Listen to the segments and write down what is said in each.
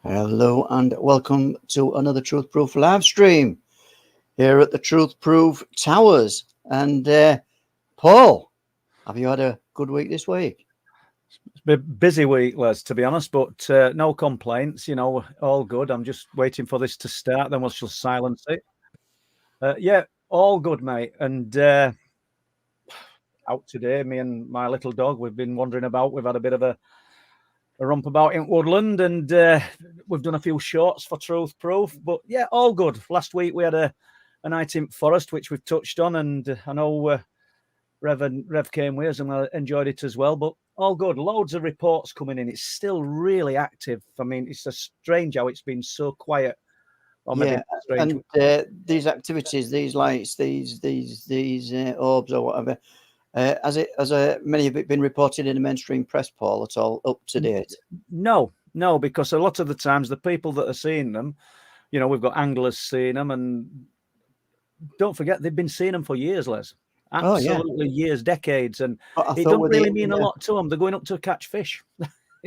Hello and welcome to another Truth Proof live stream here at the Truth Proof Towers. And Paul, have you had a good week this week? It's been a busy week, Les, to be honest, but no complaints, all good. I'm just waiting for this to start, then we'll just silence it. Yeah, all good, mate. And out today, me and my little dog, we've been wandering about. We've had a bit of a romp about in Woodland, and we've done a few shorts for Truth Proof. But yeah, all good. Last week we had a night in Forest, which we've touched on, and I know Rev came with us and I enjoyed it as well. But all good. Loads of reports coming in. It's still really active. I mean, it's a strange how it's been so quiet. Yeah, and these activities, these lights, these orbs or whatever, has many of it been reported in the mainstream press, Paul, at all up to date? No, because a lot of the times the people that are seeing them, we've got anglers seeing them, and don't forget they've been seeing them for years, Les. Absolutely years, decades, and it don't really mean a lot to them. They're going up to catch fish.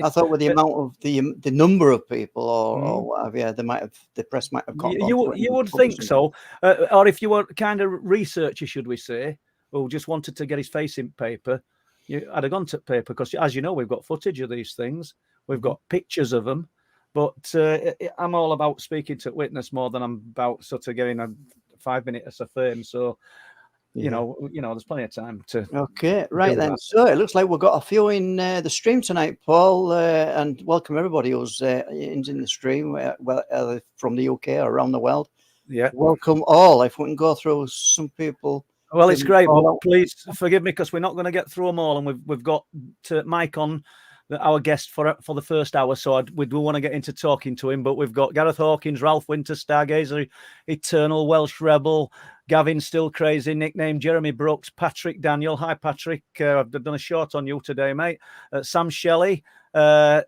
I thought with the amount of the number of people or whatever, yeah, the press might have gone. You would think so, or if you were kind of researcher, should we say, who just wanted to get his face in paper, I'd have gone to paper because, as you know, we've got footage of these things, we've got pictures of them, but I'm all about speaking to witness more than I'm about sort of getting a 5 minutes of fame. So. You know, there's plenty of time to. Okay, right then. So it looks like we've got a few in the stream tonight, Paul, and welcome everybody who's in the stream, from the UK or around the world. Yeah, welcome all. If we can go through some people. Well, it's great, but please forgive me because we're not going to get through them all, and we've got Mike on, our guest for the first hour, so we do want to get into talking to him, but we've got Gareth Hawkins, Ralph Winter, Stargazer, Eternal, Welsh Rebel, Gavin Still Crazy, nickname Jeremy Brooks, Patrick Daniel. Hi, Patrick. I've done a short on you today, mate. Sam Shelley, Eli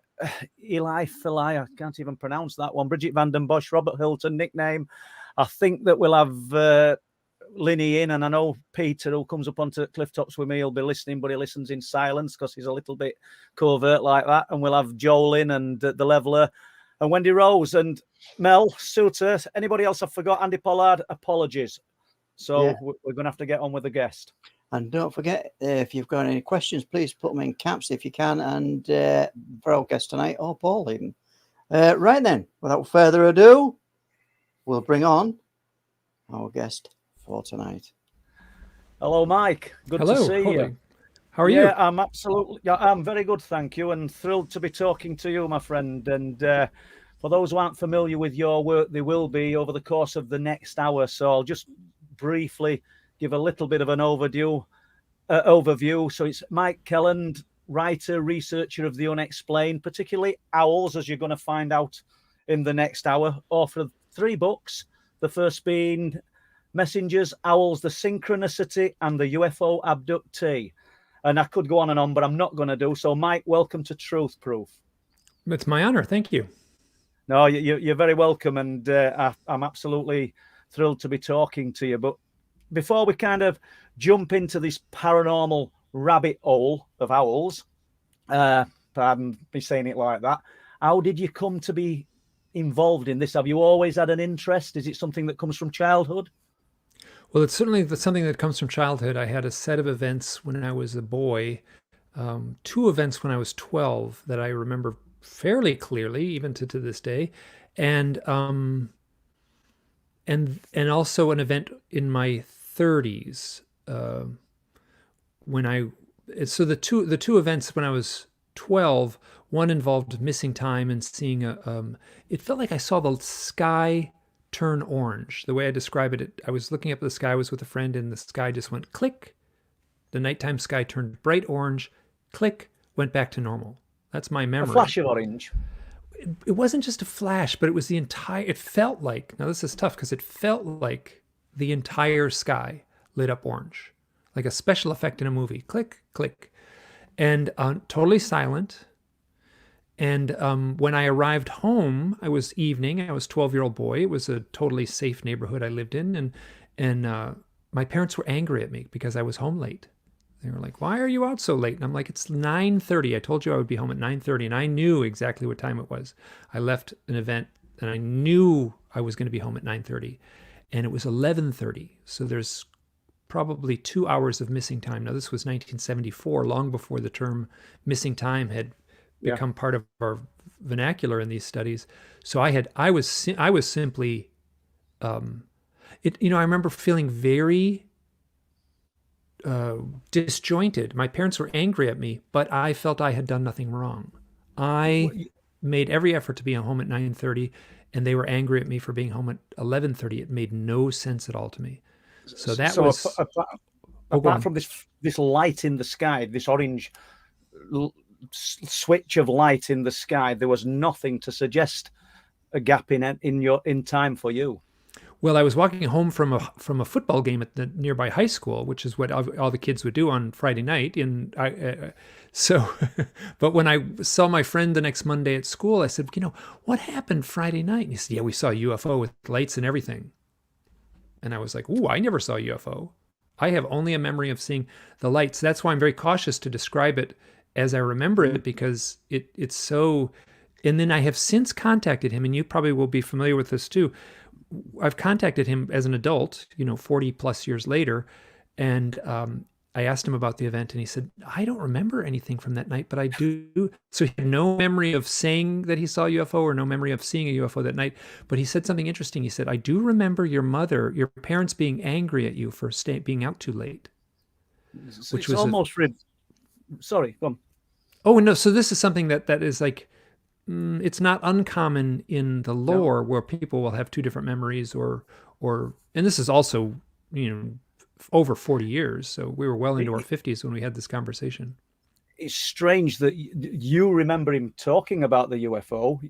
Philai, I can't even pronounce that one. Bridget Van Den Bosch, Robert Hilton, nickname. I think that we'll have Linny in, and I know Peter, who comes up onto Clifftops with me, he'll be listening, but he listens in silence because he's a little bit covert like that. And we'll have Joel in, and the Leveler, and Wendy Rose, and Mel Suter. Anybody else I forgot? Andy Pollard, apologies. So we're going to have to get on with the guest. And don't forget, if you've got any questions, please put them in caps if you can. And for our guest tonight, or Paul even. Right then, without further ado, we'll bring on our guest for tonight. Hello, Mike. Good to see you. How are you? Yeah, I'm very good, thank you, and thrilled to be talking to you, my friend. And for those who aren't familiar with your work, they will be over the course of the next hour. So I'll just briefly give a little bit of an overview. So it's Mike Clelland, writer, researcher of the unexplained, particularly owls, as you're going to find out in the next hour, author of 3 books. The first being Messengers, Owls, the Synchronicity, and the UFO Abductee. And I could go on and on, but I'm not going to do so. Mike, welcome to Truth Proof. It's my honor. Thank you. No, you're very welcome, and I'm absolutely thrilled to be talking to you. But before we kind of jump into this paranormal rabbit hole of owls, pardon me saying it like that, how did you come to be involved in this? Have you always had an interest? Is it something that comes from childhood? Well, it's certainly something that comes from childhood. I had a set of events when I was a boy, 2 events when I was 12 that I remember fairly clearly, even to this day, and also an event in my 30s so the two events when I was 12, one involved missing time and seeing it felt like I saw the sky turn orange. The way I describe it, I was looking up at the sky, I was with a friend, and the sky just went click. The nighttime sky turned bright orange, click, went back to normal. That's my memory. A flash of orange. It wasn't just a flash, but it was it felt like, now this is tough because it felt like the entire sky lit up orange, like a special effect in a movie. Click, click. And totally silent. And when I arrived home, I was evening. I was a 12-year-old boy. It was a totally safe neighborhood I lived in. And my parents were angry at me because I was home late. They were like, why are you out so late? And I'm like, it's 9:30. I told you I would be home at 9:30, and I knew exactly what time it was. I left an event, and I knew I was going to be home at 9:30, and it was 11:30. So there's probably 2 hours of missing time. Now, this was 1974, long before the term missing time had become part of our vernacular in these studies. So I was simply, I remember feeling very disjointed. My parents were angry at me, but I felt I had done nothing wrong. I made every effort to be home at 9:30, and they were angry at me for being home at 11:30. It made no sense at all to me. So that was apart from this light in the sky, this orange switch of light in the sky, there was nothing to suggest a gap in time for you. Well, I was walking home from a football game at the nearby high school, which is what all the kids would do on Friday night. And but when I saw my friend the next Monday at school, I said, what happened Friday night? And he said, yeah, we saw a UFO with lights and everything. And I was like, ooh, I never saw a UFO. I have only a memory of seeing the lights. That's why I'm very cautious to describe it as I remember it, because it's so. And then I have since contacted him, and you probably will be familiar with this too. I've contacted him as an adult, 40 plus years later, and I asked him about the event, and he said, I don't remember anything from that night, but I do. So he had no memory of saying that he saw a UFO or no memory of seeing a UFO that night, but he said something interesting. He said, I do remember your parents being angry at you for being out too late. Which was almost... Sorry, go on. Oh, no, so this is something that is like, it's not uncommon in the lore where people will have two different memories or and this is also, over 40 years. So we were well into our 50s when we had this conversation. It's strange that you remember him talking about the UFO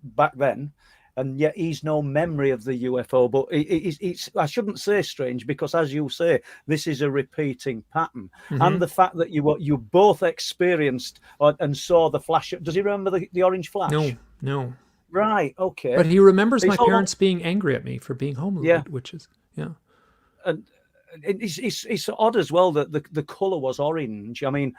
back then, and yet he's no memory of the UFO. But it's I shouldn't say strange, because as you say, this is a repeating pattern. Mm-hmm. And the fact that you both experienced and saw the flash. Does he remember the orange flash? No. Right, okay. But he remembers my parents being angry at me for being home late, which is, And it's odd as well that the colour was orange. I mean,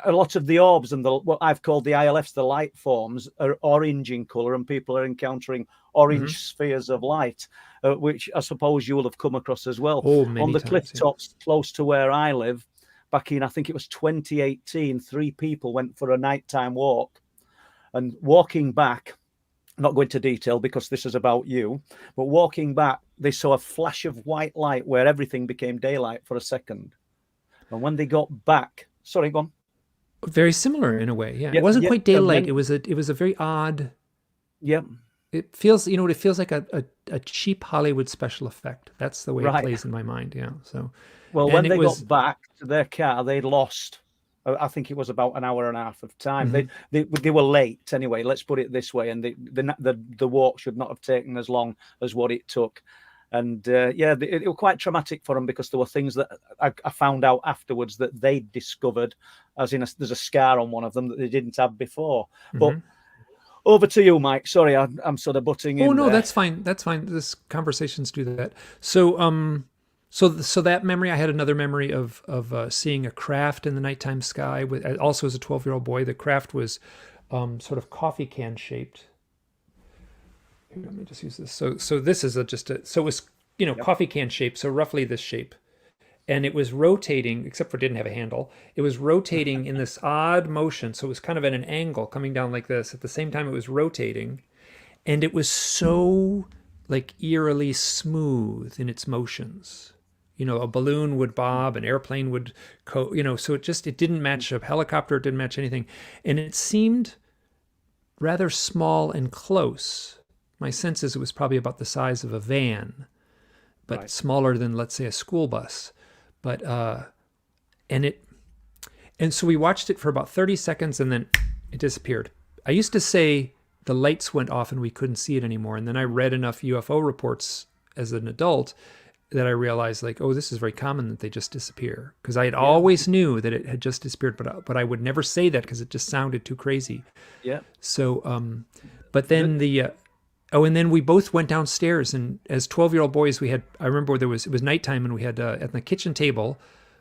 a lot of the orbs and what I've called the ILFs, the light forms, are orange in colour, and people are encountering orange spheres of light, which I suppose you will have come across as well. On the cliff tops close to where I live, back in, I think it was 2018, 3 people went for a nighttime walk, and walking back, not going into detail because this is about you, but walking back, they saw a flash of white light where everything became daylight for a second. And when they got back, sorry, go on. Very similar in a way, yeah. It wasn't quite daylight. It was a very odd. Yeah. It feels, it feels like a cheap Hollywood special effect. That's the way it plays in my mind. Yeah. So. Well, when they got back to their car, they'd lost. I think it was about an hour and a half of time. Mm-hmm. They were late anyway. Let's put it this way. And the walk should not have taken as long as what it took. And it was quite traumatic for them, because there were things that I found out afterwards that they discovered, as in there's a scar on one of them that they didn't have before. Mm-hmm. But over to you, Mike. Sorry, I'm sort of butting in. Oh, no, there. That's fine. That's fine. This conversations do that. So, so that memory, I had another memory of seeing a craft in the nighttime sky. Also as a 12-year-old boy, the craft was sort of coffee can shaped. Let me just use this. So this is so it was, coffee can shape. So roughly this shape, and it was rotating, except for it didn't have a handle. It was rotating in this odd motion. So it was kind of at an angle coming down like this. At the same time, it was rotating, and it was so like eerily smooth in its motions. A balloon would bob, an airplane would so it didn't match a helicopter. It didn't match anything. And it seemed rather small and close. My sense is it was probably about the size of a van, but smaller than, let's say, a school bus. But and so we watched it for about 30 seconds, and then it disappeared. I used to say the lights went off and we couldn't see it anymore. And then I read enough UFO reports as an adult that I realized, like, oh, this is very common that they just disappear. Because I had always knew that it had just disappeared, but I would never say that because it just sounded too crazy. Yeah. So, but then and then we both went downstairs, and as 12-year-old boys, I remember it was nighttime, and we had at the kitchen table,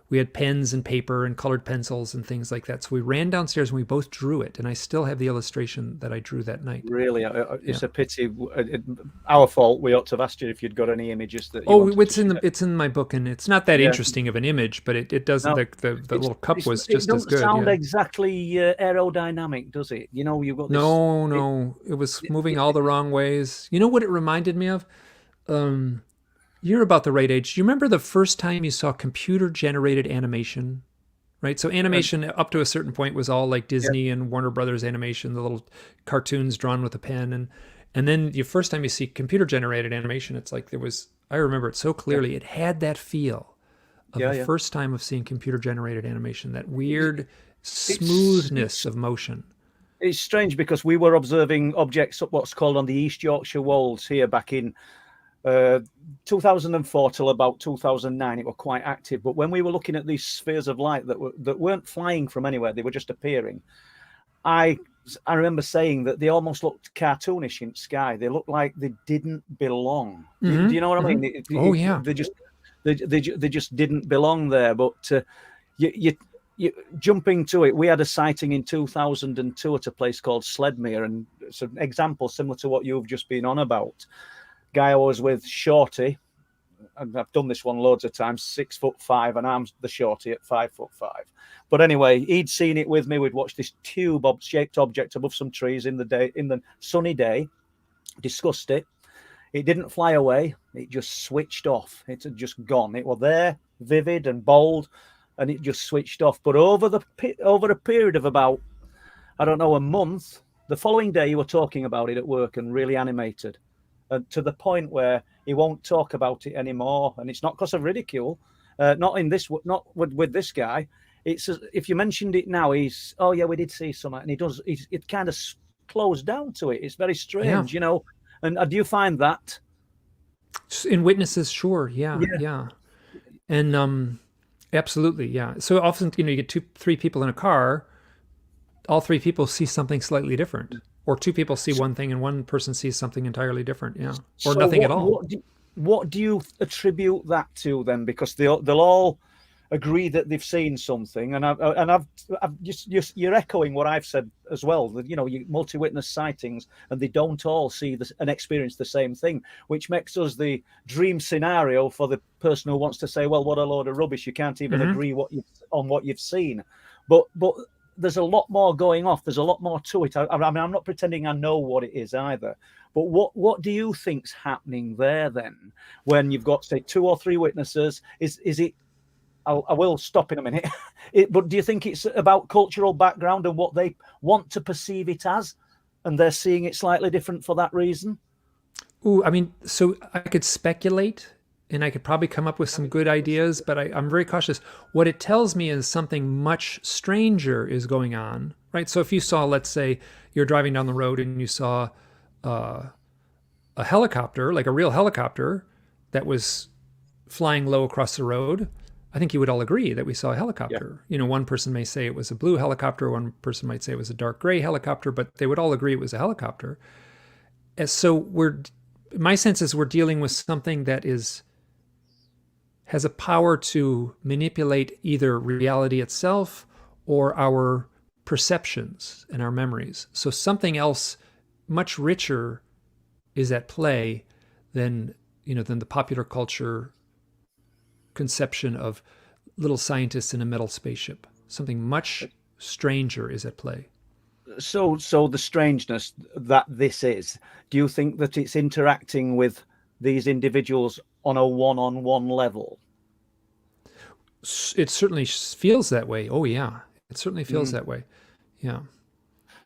we had pens and paper and colored pencils and things like that. So we ran downstairs and we both drew it. And I still have the illustration that I drew that night. Really, it's a pity. Our fault. We ought to have asked you if you'd got any images that. It's in my book, and it's not that interesting of an image, but it does. No, the little cup was just as good. It doesn't sound exactly aerodynamic, does it? You know, you've got this. No, it was moving all the wrong ways. You know what it reminded me of? You're about the right age. Do you remember the first time you saw computer-generated animation? Right? So animation up to a certain point was all like Disney and Warner Brothers animation, the little cartoons drawn with a pen. And then the first time you see computer-generated animation, it's like I remember it so clearly. It had that feel of the first time of seeing computer-generated animation, that weird smoothness of motion. It's strange because we were observing objects at what's called on the East Yorkshire Wolds here back in 2004 till about 2009. It were quite active, but when we were looking at these spheres of light that weren't flying from anywhere, they were just appearing. I remember saying that they almost looked cartoonish in sky. They looked like they didn't belong. Do you know what I mean? They just didn't belong there. But you jumping to it, we had a sighting in 2002 at a place called Sledmere, and it's an example similar to what you've just been on about. Guy I was with, Shorty, and I've done this one loads of times, 6'5", and I'm the Shorty at 5'5". But anyway, he'd seen it with me. We'd watched this tube-shaped object above some trees in the sunny day, discussed it. It didn't fly away. It just switched off. It had just gone. It was there, vivid and bold, and it just switched off. But over a period of about, I don't know, a month, the following day you were talking about it at work and really animated. To the point where he won't talk about it anymore, and it's not because of ridicule. Not with this guy. It's if you mentioned it now, he's we did see something, and it kind of closed down to it. It's very strange, you know. And do you find that in witnesses? Sure, yeah. And absolutely, yeah. So often, you get 2-3 people in a car. All 3 people see something slightly different. Or 2 people see one thing and one person sees something entirely different, or nothing at all. What do you attribute that to then? Because they'll all agree that they've seen something, and I've you're echoing what I've said as well. That you multi-witness sightings, and they don't all see and experience the same thing, which makes us the dream scenario for the person who wants to say, "Well, what a load of rubbish! You can't even agree on what you've seen." But there's a lot more going off. There's a lot more to it. I mean, I'm not pretending I know what it is either. But what do you think's happening there then? When you've got, say, 2 or 3 witnesses, is it? I will stop in a minute. But do you think it's about cultural background and what they want to perceive it as, and they're seeing it slightly different for that reason? Ooh, I mean, so I could speculate. And I could probably come up with some good ideas, but I'm very cautious. What it tells me is something much stranger is going on, right? So if you saw, let's say, you're driving down the road and you saw a helicopter, like a real helicopter that was flying low across the road, I think you would all agree that we saw a helicopter. Yeah. One person may say it was a blue helicopter, one person might say it was a dark gray helicopter, but they would all agree it was a helicopter. And so my sense is we're dealing with something that has a power to manipulate either reality itself or our perceptions and our memories. So something else much richer is at play than the popular culture conception of little scientists in a metal spaceship. Something much stranger is at play. So the strangeness that this is, do you think that it's interacting with these individuals on a one-on-one level? It certainly feels that way. Oh yeah, it certainly feels that way. Yeah.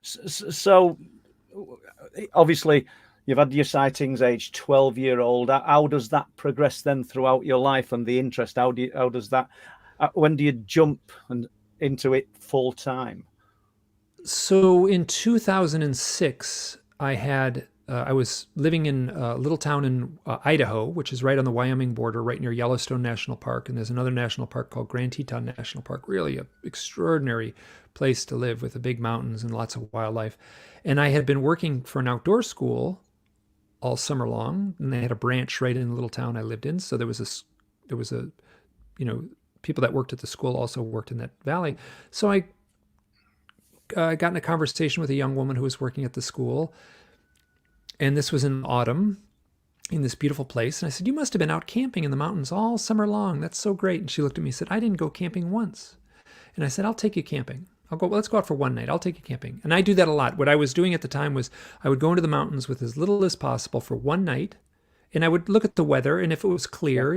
So obviously you've had your sightings age 12-year-old. How does that progress then throughout your life and the interest? How does that, when do you jump into it full time? So in 2006, I was living in a little town in Idaho, which is right on the Wyoming border, right near Yellowstone National Park. And there's another national park called Grand Teton National Park, really an extraordinary place to live with the big mountains and lots of wildlife. And I had been working for an outdoor school all summer long, and they had a branch right in the little town I lived in. So there was a people that worked at the school also worked in that valley. So I got in a conversation with a young woman who was working at the school, and this was in autumn in this beautiful place. And I said, "You must have been out camping in the mountains all summer long. That's so great." And she looked at me and said, "I didn't go camping once." And I said, "I'll take you camping. Let's go out for one night. I'll take you camping." And I do that a lot. What I was doing at the time was I would go into the mountains with as little as possible for one night. And I would look at the weather. And if it was clear,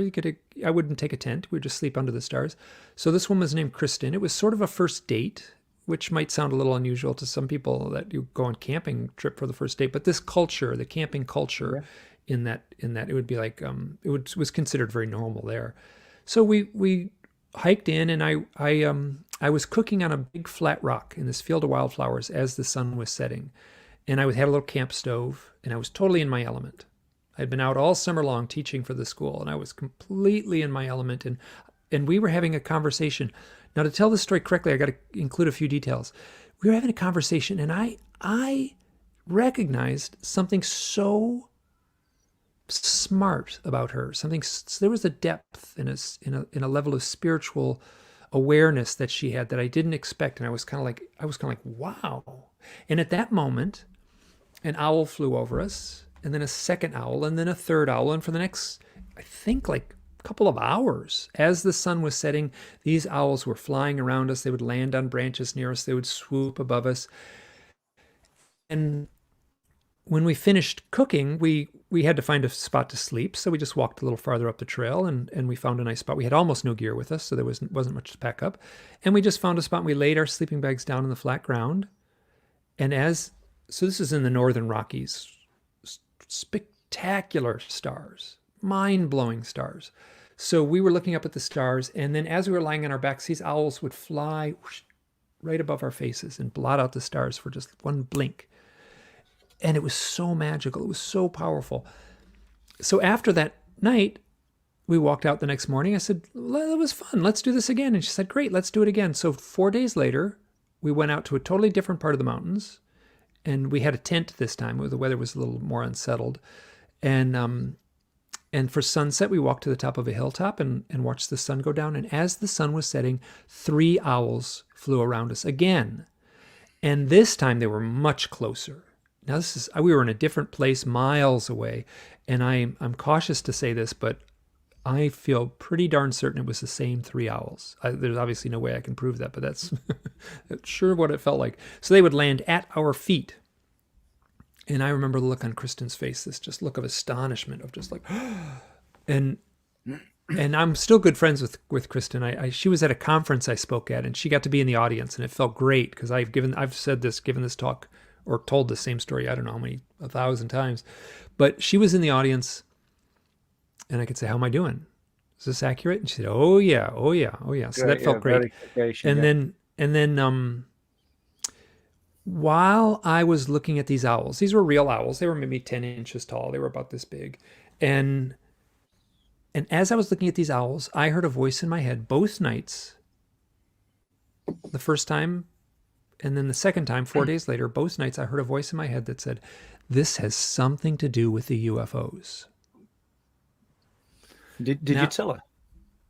I wouldn't take a tent. We'd just sleep under the stars. So this woman was named Kristen. It was sort of a first date, which might sound a little unusual to some people that you go on camping trip for the first date. But this culture, the camping culture, in that it would be like was considered very normal there. So we hiked in, and I was cooking on a big flat rock in this field of wildflowers as the sun was setting, and I had a little camp stove, and I was totally in my element. I'd been out all summer long teaching for the school, and I was completely in my element, and we were having a conversation. Now, to tell this story correctly, I got to include a few details. We were having a conversation, and I recognized something so smart about her. There was a depth in a level of spiritual awareness that she had that I didn't expect, and I was kind of like, wow. And at that moment, an owl flew over us, and then a second owl, and then a third owl, and for the next, I think, like a couple of hours, as the sun was setting, these owls were flying around us. They would land on branches near us. They would swoop above us. And when we finished cooking, we had to find a spot to sleep, so we just walked a little farther up the trail, and we found a nice spot. We had almost no gear with us, so there wasn't much to pack up. And we just found a spot, and we laid our sleeping bags down on the flat ground. And so this is in the northern Rockies, spectacular stars, mind-blowing stars. So we were looking up at the stars, and then as we were lying on our backs, these owls would fly right above our faces and blot out the stars for just one blink. And it was so magical. It was so powerful. So after that night, we walked out the next morning. I said, "Well, it was fun. Let's do this again." And she said, "Great, let's do it again." So 4 days later, we went out to a totally different part of the mountains. And we had a tent this time, where the weather was a little more unsettled. And for sunset, we walked to the top of a hilltop and watched the sun go down. And as the sun was setting, 3 owls flew around us again. And this time they were much closer. Now we were in a different place, miles away. And I'm cautious to say this, but I feel pretty darn certain it was the same 3 owls. There's obviously no way I can prove that, but that's sure what it felt like. So they would land at our feet. And I remember the look on Kristen's face, this just look of astonishment, of just like, and I'm still good friends with Kristen. She was at a conference I spoke at, and she got to be in the audience, and it felt great because given this talk or told the same story, I don't know how many, 1,000 times, but she was in the audience. And I could say, "How am I doing? Is this accurate?" And she said, "Oh yeah, oh yeah, oh yeah." So that felt great. And then while I was looking at these owls, these were real owls. They were maybe 10 inches tall. They were about this big. And as I was looking at these owls, I heard a voice in my head both nights. The first time, and then the second time, 4 days later, both nights, I heard a voice in my head that said, "This has something to do with the UFOs." Did you tell her?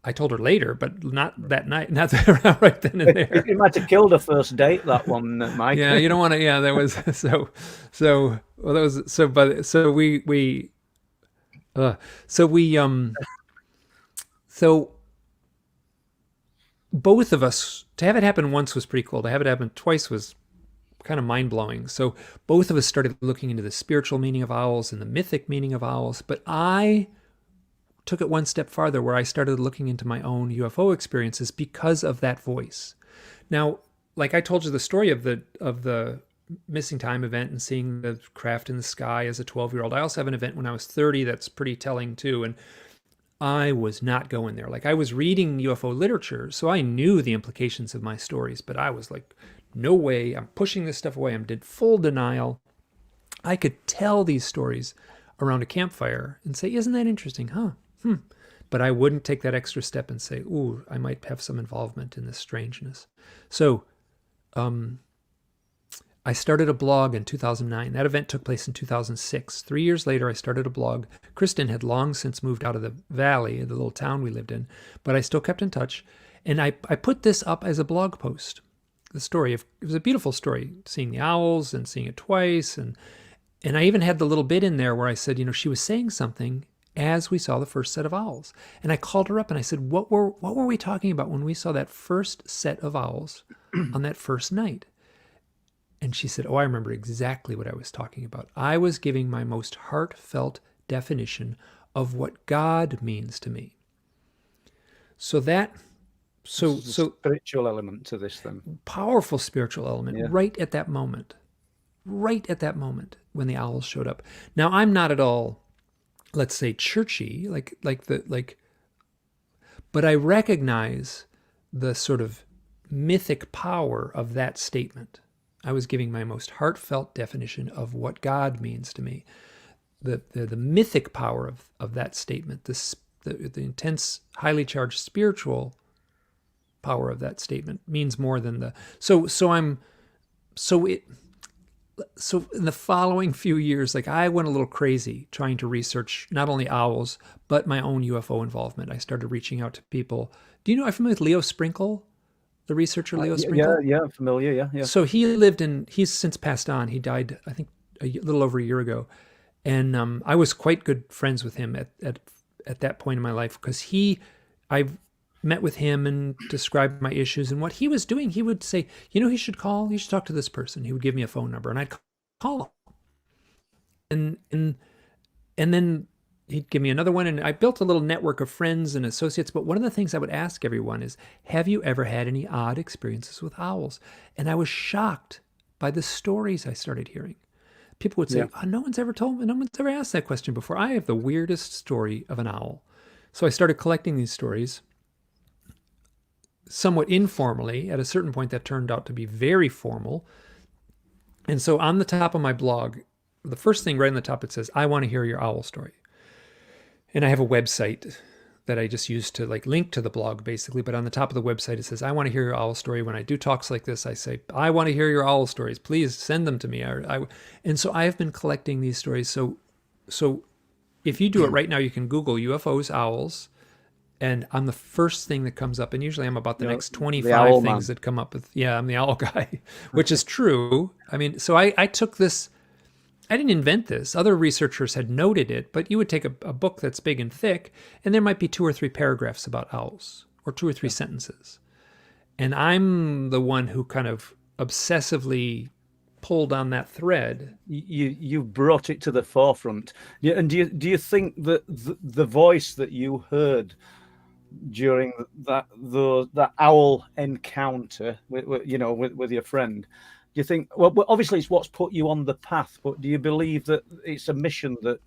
I told her later, but not that night, not that right then and there. It might have killed a first date, that one, Mike. Yeah, you don't want to. Yeah, that was so both of us, to have it happen once was pretty cool. To have it happen twice was kind of mind-blowing. So both of us started looking into the spiritual meaning of owls and the mythic meaning of owls, but I took it one step farther, where I started looking into my own UFO experiences because of that voice. Now, like I told you the story of the missing time event and seeing the craft in the sky as a 12-year-old. I also have an event when I was 30 that's pretty telling too, and I was not going there. Like, I was reading UFO literature, so I knew the implications of my stories, but I was like, no way, I'm pushing this stuff away. I'm in full denial. I could tell these stories around a campfire and say, "Isn't that interesting, huh? But I wouldn't take that extra step and say, "Ooh, I might have some involvement in this strangeness." So I started a blog in 2009. That event took place in 2006. 3 years later, I started a blog. Kristen had long since moved out of the valley, the little town we lived in, but I still kept in touch. And I put this up as a blog post. The story it was a beautiful story, seeing the owls and seeing it twice. And I even had the little bit in there where I said, she was saying something as we saw the first set of owls. And I called her up and I said, what were we talking about when we saw that first set of owls on that first night? And she said, I remember exactly what I was talking about. I was giving my most heartfelt definition of what God means to me. So spiritual element to this then. Powerful spiritual element right at that moment when the owls showed up. Now, I'm not at all, let's say, churchy, but I recognize the sort of mythic power of that statement. I was giving my most heartfelt definition of what God means to me. The mythic power of that statement, the intense, highly charged spiritual power of that statement means more than the. So in the following few years, I went a little crazy trying to research not only owls but my own UFO involvement. I started reaching out to people. Do you know? I'm familiar with Leo Sprinkle. The researcher Leo Sprinkle? Yeah, familiar, yeah. So he's since passed on. He died, I think, a little over a year ago. And I was quite good friends with him at that point in my life because I met with him and described my issues. And what he was doing, he would say, he should call, you should talk to this person. He would give me a phone number and I'd call him. And then he'd give me another one, and I built a little network of friends and associates. But one of the things I would ask everyone is, have you ever had any odd experiences with owls? And I was shocked by the stories I started hearing. People would say, no one's ever told me, no one's ever asked that question before. I have the weirdest story of an owl. So I started collecting these stories somewhat informally. At a certain point, that turned out to be very formal. And so on the top of my blog, the first thing right on the top, it says, I want to hear your owl story. And I have a website that I just use to link to the blog basically. But on the top of the website, it says, I want to hear your owl story. When I do talks like this, I say, I want to hear your owl stories. Please send them to me. And so I have been collecting these stories. So if you do it right now, you can Google UFOs, owls, and I'm the first thing that comes up. And usually I'm about the next 25 things that come up with, I'm the owl guy, which is true. I mean, so I took this. I didn't invent this. Other researchers had noted it, but you would take a book that's big and thick, and there might be 2 or 3 paragraphs about owls, or 2 or 3 sentences. And I'm the one who kind of obsessively pulled on that thread. You brought it to the forefront. Yeah, and do you think that the voice that you heard during that owl encounter with your friend, do you think, well, obviously it's what's put you on the path, but do you believe that it's a mission that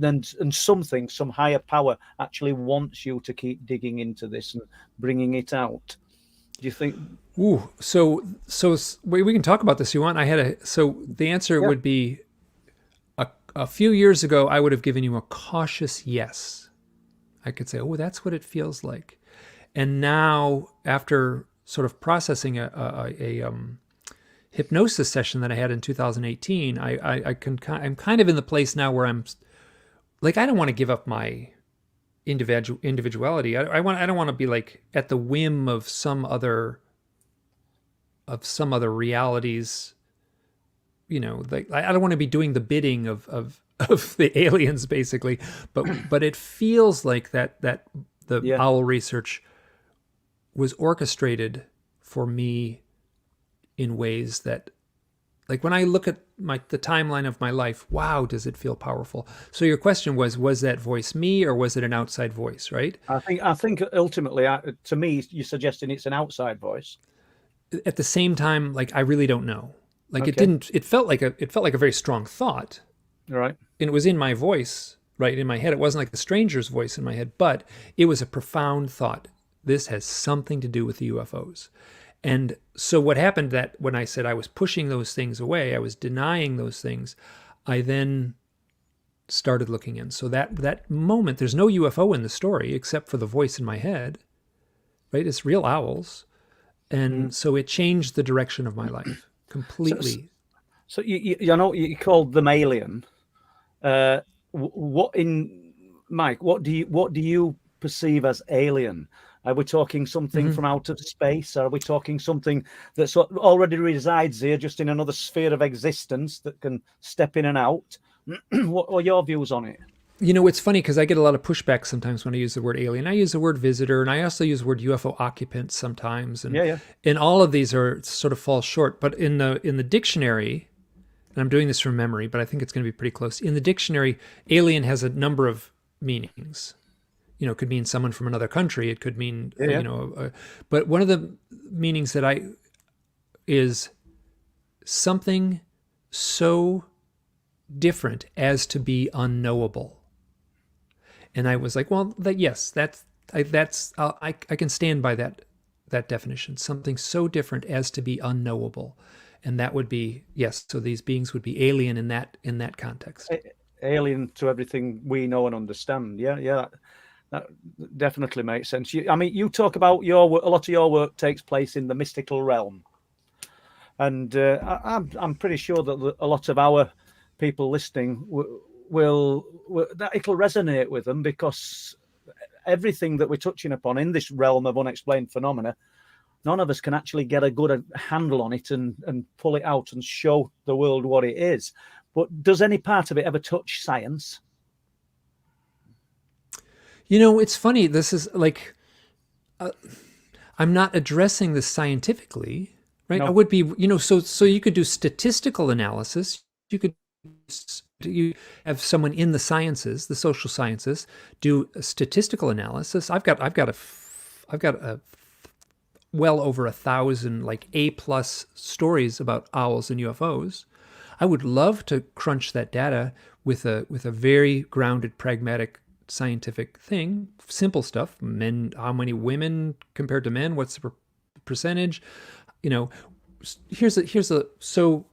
and some higher power actually wants you to keep digging into this and bringing it out? Do you think? Ooh, so we can talk about this if you want. The answer would be a few years ago, I would have given you a cautious yes. I could say, that's what it feels like. And now, after sort of processing a hypnosis session that I had in 2018, I'm kind of in the place now where I'm I don't want to give up my individuality. I don't want to be at the whim of some other realities. I don't want to be doing the bidding of the aliens basically, but it feels like that the owl research was orchestrated for me in ways that, when I look at the timeline of my life, wow, does it feel powerful? So your question was that voice me, or was it an outside voice, right? I think ultimately, to me, you're suggesting it's an outside voice. At the same time, I really don't know. It felt like a very strong thought. Right. And it was in my voice, right, in my head. It wasn't like a stranger's voice in my head, but it was a profound thought. This has something to do with the UFOs. And so what happened that when I said I was pushing those things away, I was denying those things, I then started looking in. So that moment, there's no UFO in the story except for the voice in my head, right? It's real owls. And so it changed the direction of my life completely. So you know you called them alien. What in Mike? What do you perceive as alien? Are we talking something from out of space? Are we talking something that already resides here, just in another sphere of existence that can step in and out? What are your views on it? You know, it's funny because I get a lot of pushback sometimes when I use the word alien. I use the word visitor, and I also use the word UFO occupant sometimes. And and all of these are sort of fall short. But in the dictionary, and I'm doing this from memory, but I think it's going to be pretty close. In the dictionary, alien has a number of meanings. You know, it could mean someone from another country. It could mean, you know, but one of the meanings that is something so different as to be unknowable. And I was like, well, I can stand by that definition. Something so different as to be unknowable. And that would be, yes, so these beings would be alien in that context. Alien to everything we know and understand. Yeah. That definitely makes sense. I mean, you talk about a lot of your work takes place in the mystical realm. And I'm pretty sure that a lot of our people listening will it'll resonate with them, because everything that we're touching upon in this realm of unexplained phenomena, none of us can actually get a good handle on it and pull it out and show the world what it is. But does any part of it ever touch science? You know, it's funny. This is like, I'm not addressing this scientifically, right? No. I would be, you know, so you could do statistical analysis. You have someone in the sciences, the social sciences, do a statistical analysis. I've got a well over 1,000 like A+ stories about owls and UFOs. I would love to crunch that data with a very grounded, pragmatic, scientific thing. Simple stuff. Men, how many women compared to men? What's the percentage? You know, so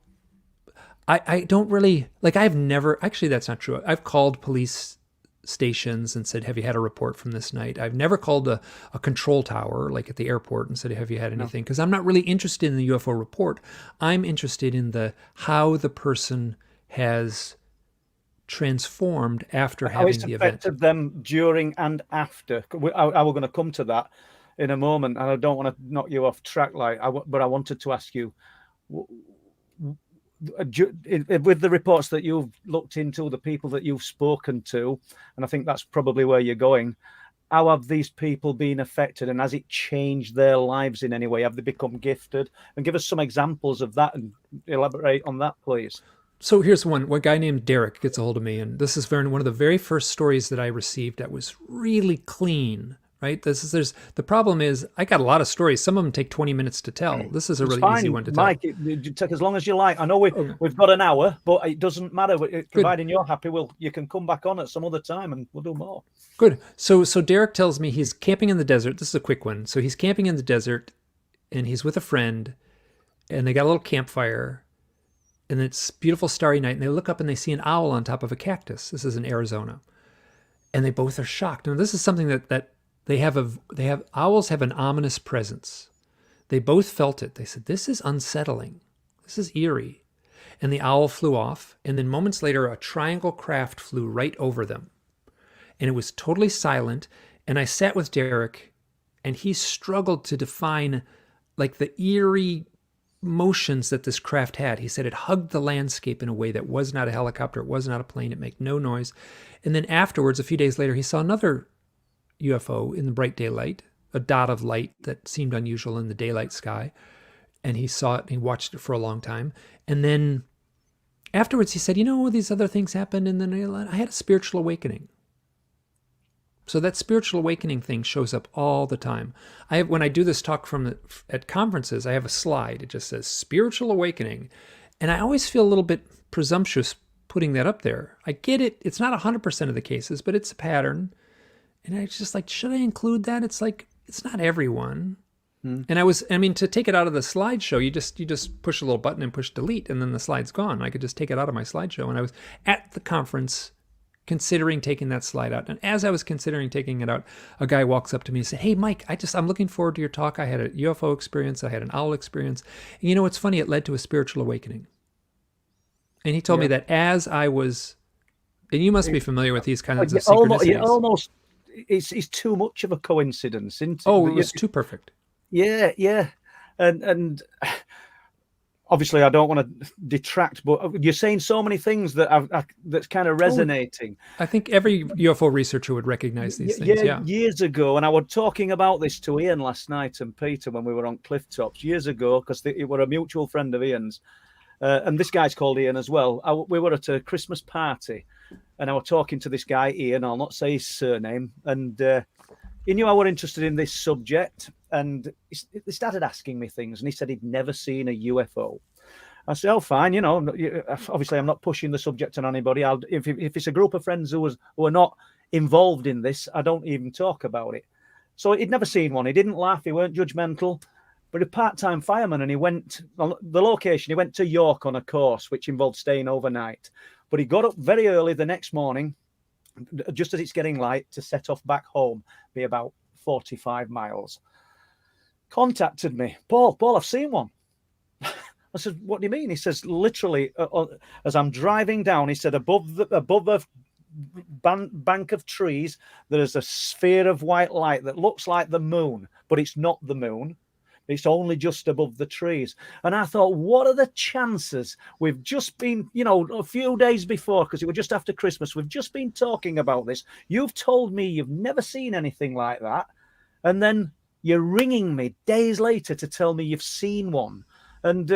I don't really, like, I've never, actually that's not true. I've called police stations and said, have you had a report from this night? I've never called a control tower, like at the airport, and said, have you had anything? Because I'm not really interested in the UFO report. I'm interested in how the person has transformed after having the event. How it's affected them during and after. I was going to come to that in a moment, and I don't want to knock you off track, but I wanted to ask you, with the reports that you've looked into, the people that you've spoken to, and I think that's probably where you're going, how have these people been affected, and has it changed their lives in any way? Have they become gifted? And give us some examples of that and elaborate on that, please. So here's one. A guy named Derek gets a hold of me, and this is one of the very first stories that I received that was really clean. Right? The problem is I got a lot of stories. Some of them take 20 minutes to tell. This is a really easy one to tell. Mike, it take as long as you like. I know we've got an hour, but it doesn't matter. Providing you're happy, you can come back on at some other time and we'll do more. Good. So Derek tells me he's camping in the desert. This is a quick one. So he's camping in the desert and he's with a friend and they got a little campfire and it's beautiful starry night and they look up and they see an owl on top of a cactus. This is in Arizona. And they both are shocked. Now this is something that owls have an ominous presence. They both felt it. They said, this is unsettling. This is eerie. And the owl flew off. And then moments later, a triangle craft flew right over them. And it was totally silent. And I sat with Derek and he struggled to define like the eerie motions that this craft had. He said it hugged the landscape in a way that was not a helicopter. It was not a plane. It made no noise. And then afterwards, a few days later, he saw another UFO in the bright daylight, a dot of light that seemed unusual in the daylight sky. And he saw it and he watched it for a long time. And then afterwards he said, these other things happened. And then I had a spiritual awakening. So that spiritual awakening thing shows up all the time. When I do this talk at conferences, I have a slide. It just says spiritual awakening. And I always feel a little bit presumptuous putting that up there. I get it. It's not 100% of the cases, but it's a pattern. And I was just like, should I include that? It's like, it's not everyone. And to take it out of the slideshow, you just push a little button and push delete, and then the slide's gone. I could just take it out of my slideshow. And I was at the conference considering taking that slide out. And as I was considering taking it out, a guy walks up to me and said, "Hey, Mike, I'm looking forward to your talk. I had a UFO experience. I had an owl experience. And you know, what's funny? It led to a spiritual awakening." And he told me that as I was, and you must be familiar with these kinds of synchronicities. It's too much of a coincidence, isn't it? Oh, it was too perfect. Yeah. And obviously, I don't want to detract, but you're saying so many things that's kind of resonating. I think every UFO researcher would recognize these things. Yeah, years ago, and I was talking about this to Ian last night and Peter when we were on Cliff Tops years ago, because they were a mutual friend of Ian's. And this guy's called Ian as well. We were at a Christmas party, and I was talking to this guy, Ian. I'll not say his surname. And he knew I were interested in this subject. And he started asking me things. And he said he'd never seen a UFO. I said, "Oh, fine. You know, obviously I'm not pushing the subject on anybody. If it's a group of friends who are not involved in this, I don't even talk about it." So he'd never seen one. He didn't laugh. He weren't judgmental. But a part-time fireman, and he went on the location. He went to York on a course, which involved staying overnight. But he got up very early the next morning, just as it's getting light, to set off back home, be about 45 miles. Contacted me, Paul, I've seen one. I said, "What do you mean?" He says, "Literally, as I'm driving down," he said, above a bank of trees, there is a sphere of white light that looks like the moon, but it's not the moon. It's only just above the trees." And I thought, what are the chances? We've just been, a few days before, because it was just after Christmas, we've just been talking about this. You've told me you've never seen anything like that. And then you're ringing me days later to tell me you've seen one. And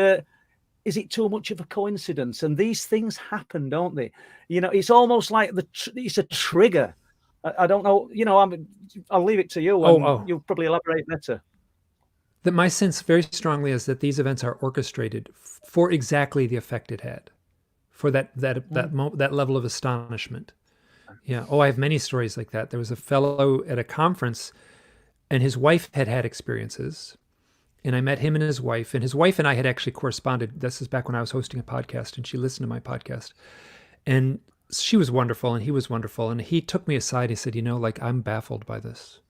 is it too much of a coincidence? And these things happen, don't they? It's almost like it's a trigger. I don't know. I'll leave it to you. You'll probably elaborate better. That my sense very strongly is that these events are orchestrated for exactly the effect it had, for that level of astonishment. Yeah. Oh, I have many stories like that. There was a fellow at a conference, and his wife had experiences, and I met him and his wife and I had actually corresponded. This is back when I was hosting a podcast, and she listened to my podcast, and she was wonderful, and he was wonderful, and he took me aside. He said, "I'm baffled by this.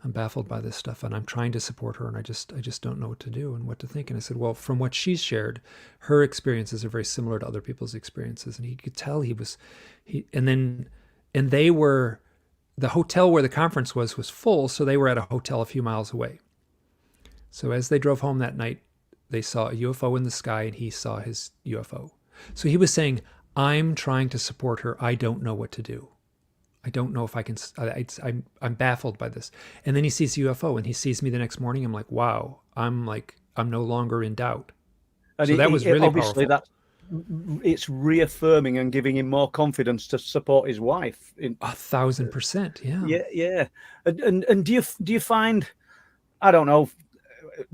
I'm baffled by this stuff, and I'm trying to support her, and I just don't know what to do and what to think." And I said, "Well, from what she's shared, her experiences are very similar to other people's experiences." And he could tell the hotel where the conference was full, so they were at a hotel a few miles away. So as they drove home that night, they saw a UFO in the sky, and he saw his UFO. So he was saying, "I'm trying to support her. I don't know what to do. I don't know if I can, I'm baffled by this." And then he sees UFO, and he sees me the next morning. I'm like, wow, I'm no longer in doubt. And so that was really obviously powerful. It's reaffirming and giving him more confidence to support his wife. 1,000%. Yeah. Yeah. And do you find, I don't know,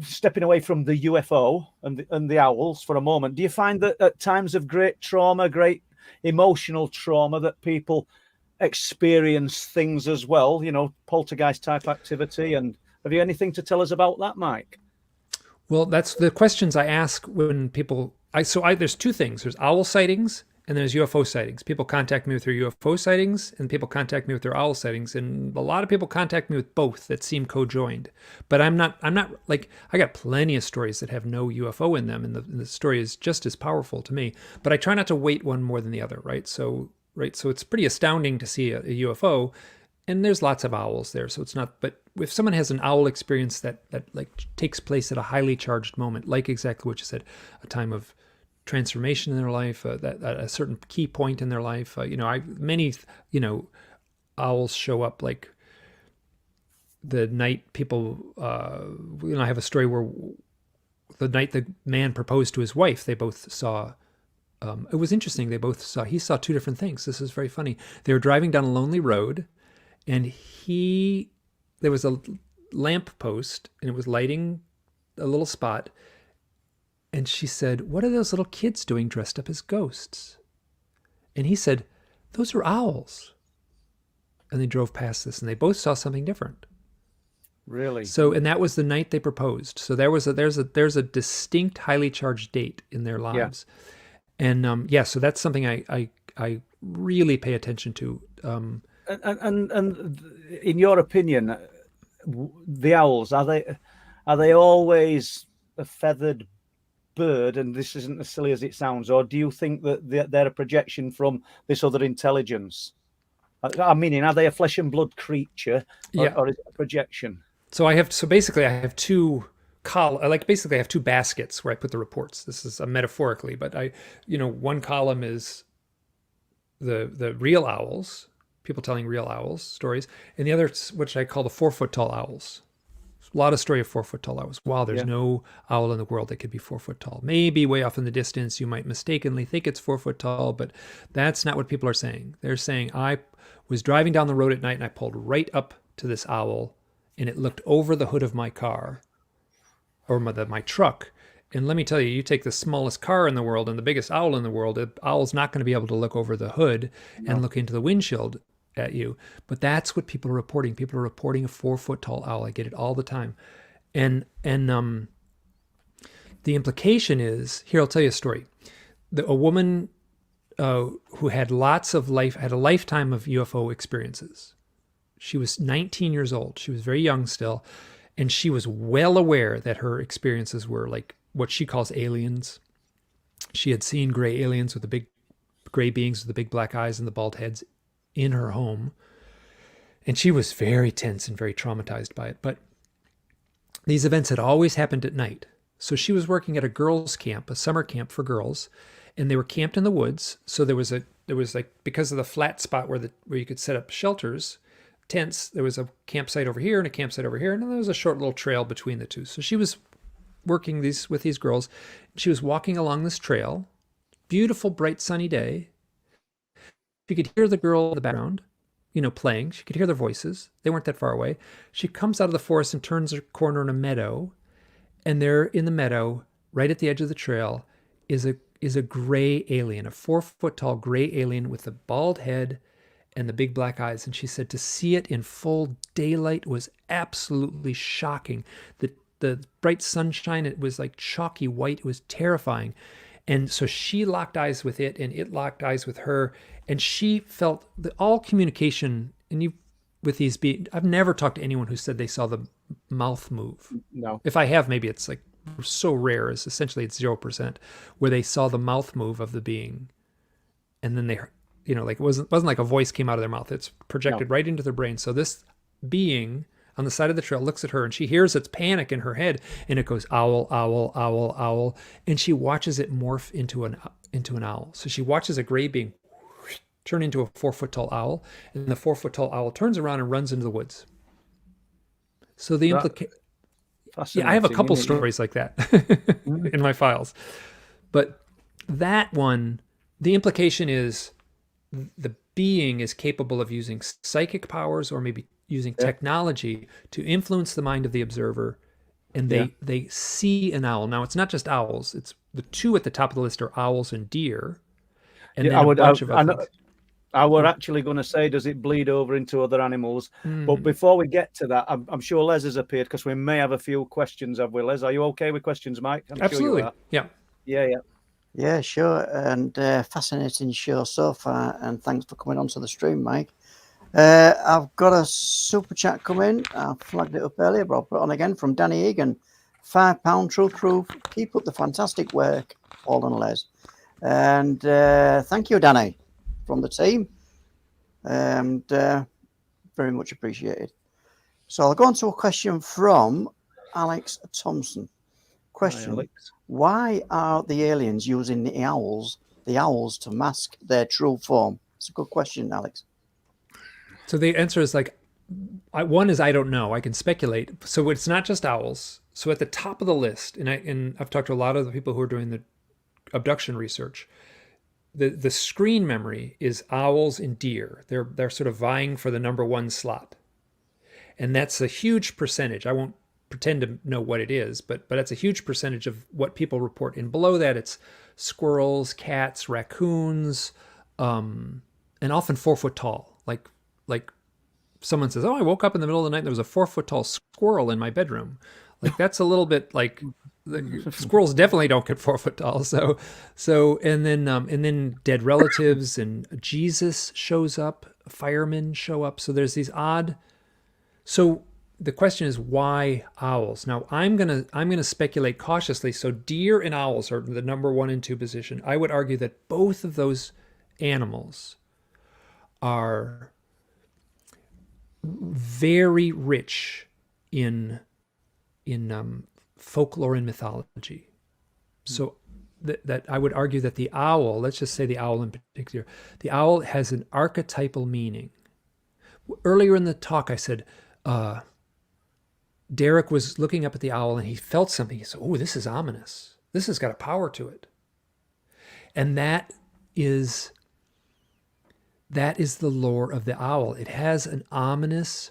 stepping away from the UFO and the owls for a moment, do you find that at times of great trauma, great emotional trauma, that people experience things as well, poltergeist type activity? And have you anything to tell us about that, Mike? Well, that's the questions I ask when people, there's two things. There's owl sightings and there's UFO sightings. People contact me with their UFO sightings, and people contact me with their owl sightings. And a lot of people contact me with both that seem co-joined. But I'm not like, I got plenty of stories that have no UFO in them, and the story is just as powerful to me. But I try not to weight one more than the other, right? So it's pretty astounding to see a UFO, and there's lots of owls there. So it's not, but if someone has an owl experience that like takes place at a highly charged moment, like exactly what you said, a time of transformation in their life, that a certain key point in their life, many owls show up like the night people, I have a story where the night the man proposed to his wife, they both saw. It was interesting. He saw two different things. This is very funny. They were driving down a lonely road, and there was a lamp post, and it was lighting a little spot. And she said, "What are those little kids doing dressed up as ghosts?" And he said, "Those are owls." And they drove past this, and they both saw something different. Really? So, and that was the night they proposed. So there's a distinct, highly charged date in their lives. Yeah. And so that's something I I really pay attention to. And in your opinion, the owls, are they always a feathered bird, and this isn't as silly as it sounds, or do you think that they're a projection from this other intelligence? I mean, are they a flesh and blood creature, or is it a projection? So basically I have two I have two baskets where I put the reports. This is metaphorically, but one column is the real owls, people telling real owls stories, and the other, which I call the 4-foot tall owls. A lot of story of 4-foot tall owls. Wow, there's no owl in the world that could be 4-foot tall. Maybe way off in the distance, you might mistakenly think it's 4-foot tall, but that's not what people are saying. They're saying, I was driving down the road at night and I pulled right up to this owl and it looked over the hood of my car or my truck. And let me tell you, you take the smallest car in the world and the biggest owl in the world, the owl's not going to be able to look over the hood and look into the windshield at you. But that's what people are reporting. People are reporting a 4-foot tall owl. I get it all the time. And the implication is, here, I'll tell you a story. A woman who had had a lifetime of UFO experiences. She was 19 years old. She was very young still. And she was well aware that her experiences were like what she calls aliens. She had seen gray aliens with the big gray beings with the big black eyes and the bald heads in her home. And she was very tense and very traumatized by it. But these events had always happened at night. So she was working at a girls' camp, a summer camp for girls, and they were camped in the woods. So there was like, because of the flat spot where you could set up shelters, tents, there was a campsite over here and a campsite over here, and then there was a short little trail between the two. So she was working with these girls. She was walking along this trail, beautiful, bright, sunny day. She could hear the girl in the background, playing. She could hear their voices. They weren't that far away. She comes out of the forest and turns a corner in a meadow, and there in the meadow, right at the edge of the trail, is a gray alien, a 4-foot tall gray alien with a bald head and the big black eyes. And she said to see it in full daylight was absolutely shocking. The bright sunshine, it was like chalky white. It was terrifying. And so she locked eyes with it and it locked eyes with her. And she felt that all communication, and with these I've never talked to anyone who said they saw the mouth move. No. If I have, maybe it's like so rare, it's 0%, where they saw the mouth move of the being. And then they, like it wasn't like a voice came out of their mouth. It's projected right into their brain. So this being on the side of the trail looks at her and she hears its panic in her head, and it goes owl, owl, owl, owl. And she watches it morph into an owl. So she watches a gray being turn into a 4-foot tall owl, and the 4-foot tall owl turns around and runs into the woods. So the implication, I have a couple stories like that in my files, but that one, the implication is the being is capable of using psychic powers or maybe using technology to influence the mind of the observer, and they see an owl. Now, it's not just owls. It's the two at the top of the list are owls and deer, and then a bunch of other things. I were actually going to say, does it bleed over into other animals? But before we get to that, I'm sure Les has appeared because we may have a few questions. Have we, Les? Are you okay with questions, Mike? Absolutely. Sure you are. Yeah, sure. And fascinating show so far. And thanks for coming onto the stream, Mike. I've got a super chat coming. I flagged it up earlier, but I'll put it on again from Danny Egan. £5 truth proof. Keep up the fantastic work, Paul and Les. And thank you, Danny, from the team. And very much appreciated. So I'll go on to a question from Alex Thompson. Question: Hi, Alex. Why are the aliens using the owls to mask their true form? It's a good question, Alex. So the answer is one is I don't know. I can speculate. So it's not just owls. So at the top of the list, and I've talked to a lot of the people who are doing the abduction research. The screen memory is owls and deer. They're sort of vying for the number one slot, and that's a huge percentage. I won't pretend to know what it is, but that's a huge percentage of what people report. And below that, it's squirrels, cats, raccoons, and often 4-foot tall. Like someone says, "Oh, I woke up in the middle of the night and there was a 4-foot tall squirrel in my bedroom." Like that's a little bit like Squirrels definitely don't get 4 foot tall. And then dead relatives, and Jesus shows up, firemen show up. So there's these odd. So the question is, why owls? Now I'm gonna speculate cautiously. So deer and owls are the number 1 and 2 position. I would argue that both of those animals are very rich in folklore and mythology. So that I would argue that the owl, let's just say the owl in particular, the owl has an archetypal meaning. Earlier in the talk, I said, Derek was looking up at the owl and he felt something. He said, oh, this is ominous. This has got a power to it. And that is the lore of the owl. It has an ominous,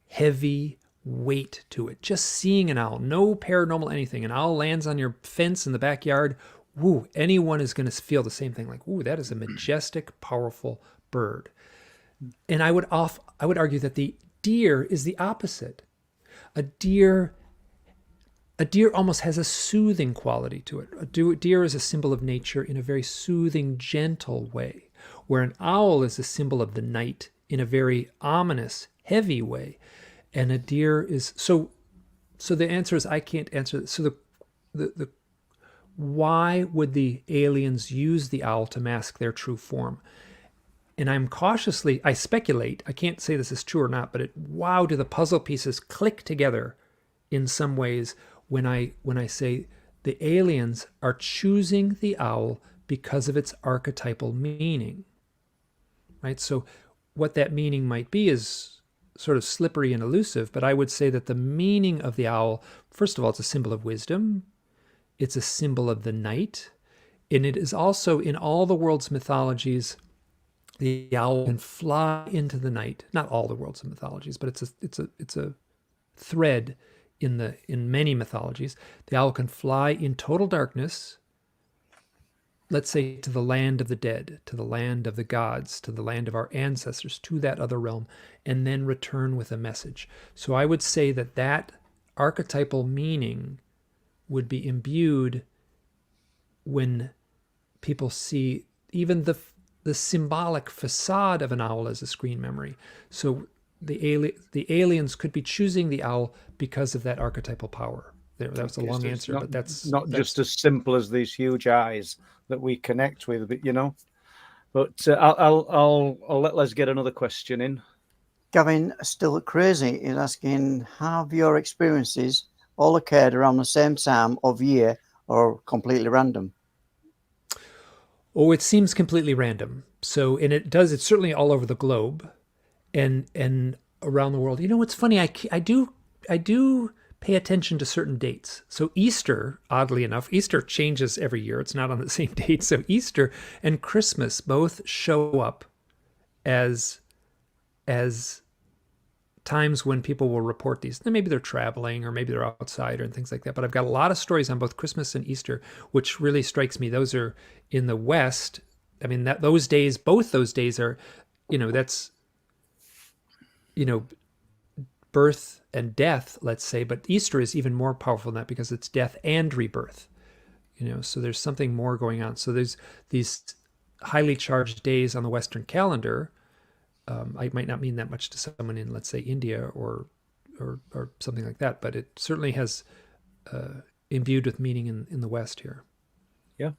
heavy weight to it. Just seeing an owl, no paranormal anything. An owl lands on your fence in the backyard. Woo, anyone is going to feel the same thing. Like, ooh, that is a majestic, powerful bird. And I would argue that the deer is the opposite. A deer almost has a soothing quality to it. A deer is a symbol of nature in a very soothing, gentle way, where an owl is a symbol of the night in a very ominous, heavy way. And a deer is so the answer is I can't answer. So the why would the aliens use the owl to mask their true form? And I speculate, I can't say this is true or not, but wow, do the puzzle pieces click together in some ways when I say the aliens are choosing the owl because of its archetypal meaning, right? So what that meaning might be is sort of slippery and elusive, but I would say that the meaning of the owl, first of all, it's a symbol of wisdom. It's a symbol of the night. And it is also, in all the world's mythologies, the owl can fly into the night. Not all the world's mythologies, but it's a thread in many mythologies. The owl can fly in total darkness, let's say to the land of the dead, to the land of the gods, to the land of our ancestors, to that other realm, and then return with a message. So I would say that archetypal meaning would be imbued when people see even the symbolic facade of an owl as a screen memory. So the aliens could be choosing the owl because of that archetypal power. That was a long answer, but that's just as simple as these huge eyes that we connect with, but I'll let Les get another question in. Gavin, still crazy, is asking, have your experiences all occurred around the same time of year or completely random? Oh, it seems completely random. So, and it's certainly all over the globe and around the world. You know, what's funny, I do pay attention to certain dates. So Easter, oddly enough, Easter changes every year. It's not on the same date. So Easter and Christmas both show up as times when people will report these. Then maybe they're traveling or maybe they're outside and things like that. But I've got a lot of stories on both Christmas and Easter, which really strikes me. Those are in the West. I mean, both those days are, that's, birth and death, let's say. But Easter is even more powerful than that because it's death and rebirth. So there's something more going on. So there's these highly charged days on the Western calendar. I might not mean that much to someone in, let's say, India or something like that, but it certainly has imbued with meaning in the West here. Yeah.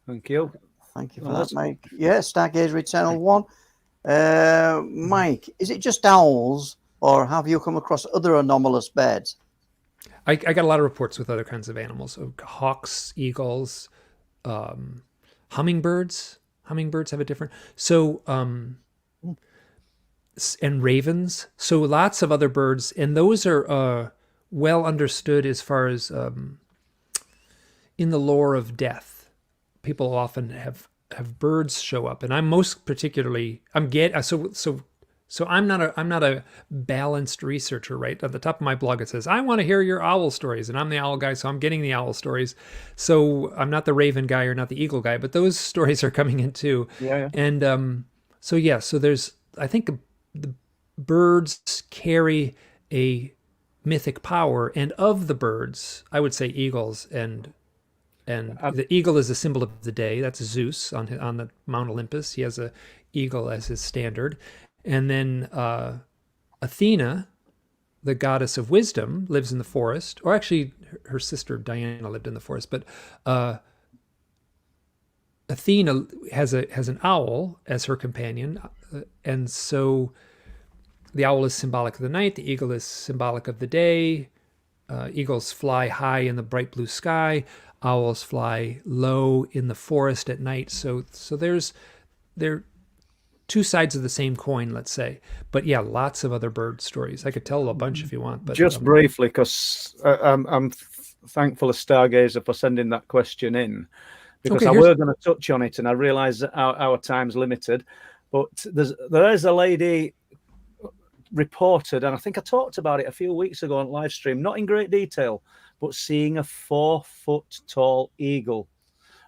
Thank you. Thank you for that, Mike. Yeah, Stargazer Eternal 1. Mike, is it just owls, or have you come across other anomalous birds? I got a lot of reports with other kinds of animals, so hawks, eagles, hummingbirds. Hummingbirds have a different... So... and ravens, so lots of other birds, and those are well understood as far as in the lore of death. People often have birds show up, and I'm most particularly so I'm not a balanced researcher, right? At the top of my blog it says I want to hear your owl stories, and I'm the owl guy, so I'm getting the owl stories. So I'm not the raven guy or not the eagle guy, but those stories are coming in too. Yeah. And so there's, I think the birds carry a mythic power. And of the birds, I would say eagles, and the eagle is a symbol of the day. That's Zeus on the Mount Olympus. He has a eagle as his standard. And then Athena, the goddess of wisdom, lives in the forest. Or actually, her sister Diana lived in the forest. But Athena has an owl as her companion, and so the owl is symbolic of the night. The eagle is symbolic of the day. Eagles fly high in the bright blue sky. Owls fly low in the forest at night. So they're two sides of the same coin, let's say. But yeah, lots of other bird stories. I could tell a bunch if you want. But just briefly, because I'm thankful to Stargazer for sending that question in, because I were going to touch on it, and I realise that our time's limited. But there is a lady reported, and I think I talked about it a few weeks ago on live stream, not in great detail, but seeing a 4-foot-tall eagle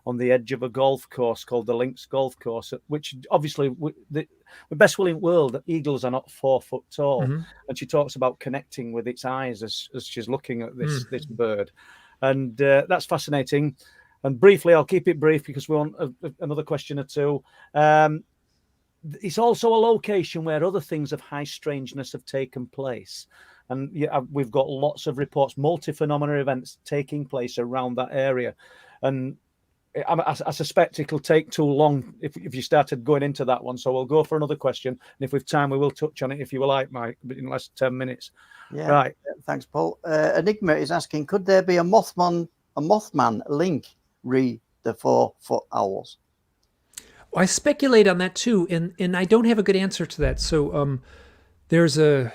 on the edge of a golf course called the Links Golf Course, which obviously the best will in the world, eagles are not 4 foot tall. Mm-hmm. And she talks about connecting with its eyes as she's looking at this bird. And that's fascinating. And briefly, I'll keep it brief because we want another question or two. It's also a location where other things of high strangeness have taken place. And yeah, we've got lots of reports, multi-phenomena events taking place around that area. And I suspect it'll take too long if you started going into that one. So we'll go for another question. And if we've time, we will touch on it if you will like, Mike, but in less than 10 minutes. Yeah. Right. Thanks, Paul. Enigma is asking, could there be a Mothman link re the 4-foot owls? I speculate on that too, and I don't have a good answer to that. So there's a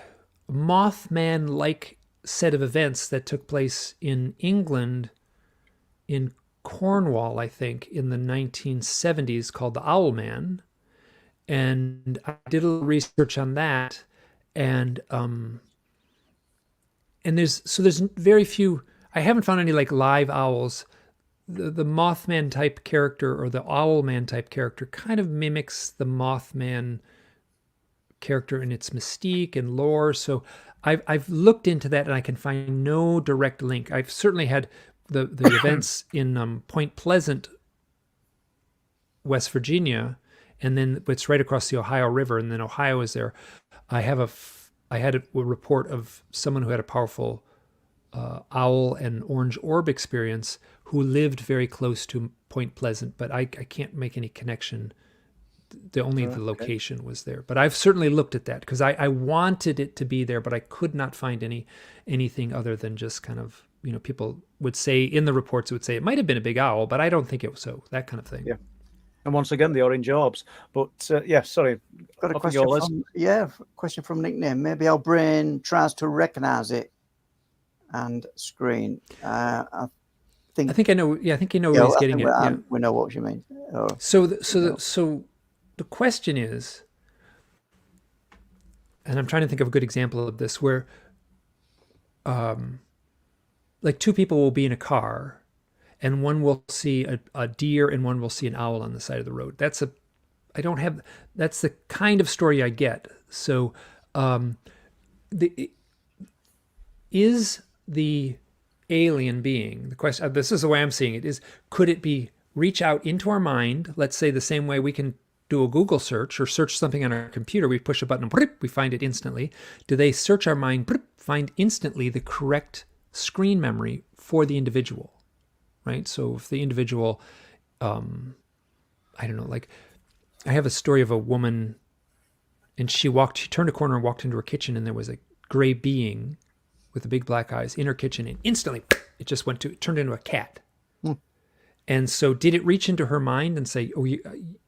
Mothman-like set of events that took place in England, in Cornwall, I think, in the 1970s, called the Owlman, and I did a little research on that, and there's very few. I haven't found any like live owls. The Mothman type character or the Owlman type character kind of mimics the Mothman character in its mystique and lore. So I've looked into that and I can find no direct link. I've certainly had the events in Point Pleasant, West Virginia, and then it's right across the Ohio River, and then Ohio is there. I had a report of someone who had a powerful owl and orange orb experience who lived very close to Point Pleasant, but I can't make any connection. The location was there. But I've certainly looked at that because I wanted it to be there, but I could not find anything other than just kind of, people would say in the reports, it would say it might have been a big owl, but I don't think it was so, that kind of thing. Yeah. And once again, the orange orbs. But sorry. Got a question from Nickname. Maybe our brain tries to recognize it and screen. I think I know. Yeah, I think you know where he's getting it. We know what you mean. So the question is, and I'm trying to think of a good example of this, where, like two people will be in a car, and one will see a deer and one will see an owl on the side of the road. That's the kind of story I get. So, is the alien being, the question, this is the way I'm seeing it, is could it be reach out into our mind, let's say the same way we can do a Google search or search something on our computer, we push a button and we find it instantly. Do they search our mind, find instantly the correct screen memory for the individual, right? So if the individual, I don't know, like I have a story of a woman and she turned a corner and walked into her kitchen and there was a gray being with the big black eyes in her kitchen, and instantly it just turned into a cat. And so did it reach into her mind and say, oh,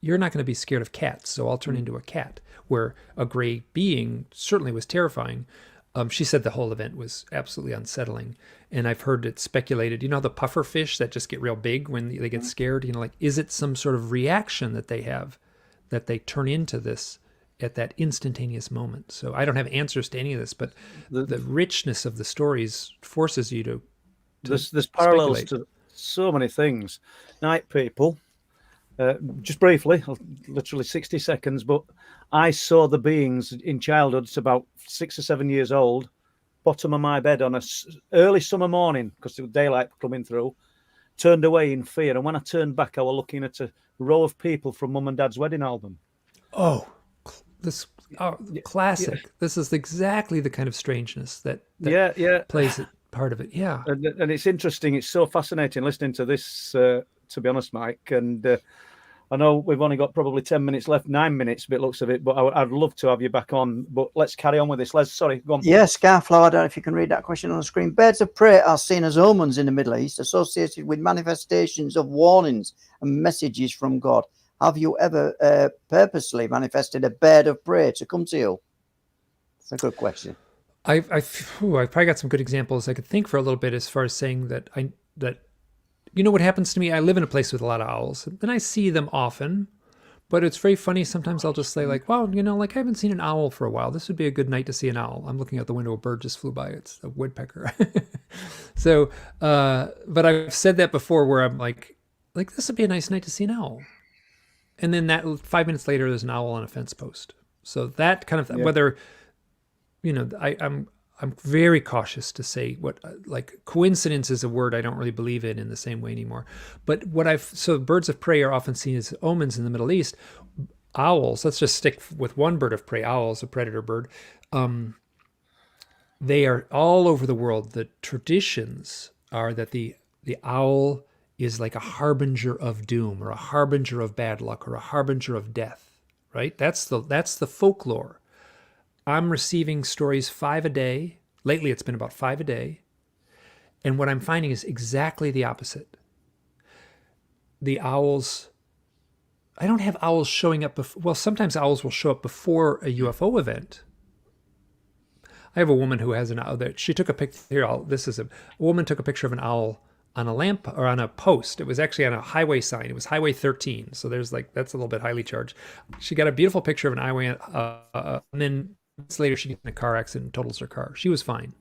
you're not going to be scared of cats, so I'll turn into a cat, where a gray being certainly was terrifying. She said the whole event was absolutely unsettling. And I've heard it speculated, the puffer fish that just get real big when they get scared, like, is it some sort of reaction that they have that they turn into this at that instantaneous moment? So I don't have answers to any of this, but the richness of the stories forces you to there's parallels to so many things. Night people, just briefly, literally 60 seconds, but I saw the beings in childhood. It's about 6 or 7 years old, bottom of my bed on a early summer morning because the daylight coming through, turned away in fear. And when I turned back, I was looking at a row of people from Mum and Dad's wedding album. Oh, classic. Yeah. This is exactly the kind of strangeness that plays part of it. Yeah. And it's interesting. It's so fascinating listening to this, to be honest, Mike. And I know we've only got probably 10 minutes left, 9 minutes, but it looks of it. But I'd love to have you back on. But let's carry on with this. Sorry, go on. Yes, Scarflow, I don't know if you can read that question on the screen. Birds of prey are seen as omens in the Middle East, associated with manifestations of warnings and messages from God. Have you ever purposely manifested a bird of prey to come to you? That's a good question. I've probably got some good examples I could think for a little bit as far as saying that you know what happens to me? I live in a place with a lot of owls, and I see them often, but it's very funny. Sometimes I'll just say like, wow, you know, like I haven't seen an owl for a while. This would be a good night to see an owl. I'm looking out the window, a bird just flew by. It's a woodpecker. So, but I've said that before where I'm like this would be a nice night to see an owl. And then that 5 minutes later, there's an owl on a fence post. So that kind of whether, you know, I'm very cautious to say what like coincidence is a word I don't really believe in the same way anymore. But so birds of prey are often seen as omens in the Middle East. Owls, let's just stick with one bird of prey. Owls, a predator bird. They are all over the world. The traditions are that the owl is like a harbinger of doom or a harbinger of bad luck or a harbinger of death, right? That's the folklore. I'm receiving stories 5 a day. Lately, it's been about 5 a day. And what I'm finding is exactly the opposite. The owls, I don't have owls showing up. Well, sometimes owls will show up before a UFO event. I have a woman who has an owl that she took a picture. Here, a woman took a picture of an owl on a lamp or on a post. It was actually on a highway sign. It was Highway 13. So that's a little bit highly charged. She got a beautiful picture of an highway, and then minutes later she gets in a car accident and totals her car. She was fine,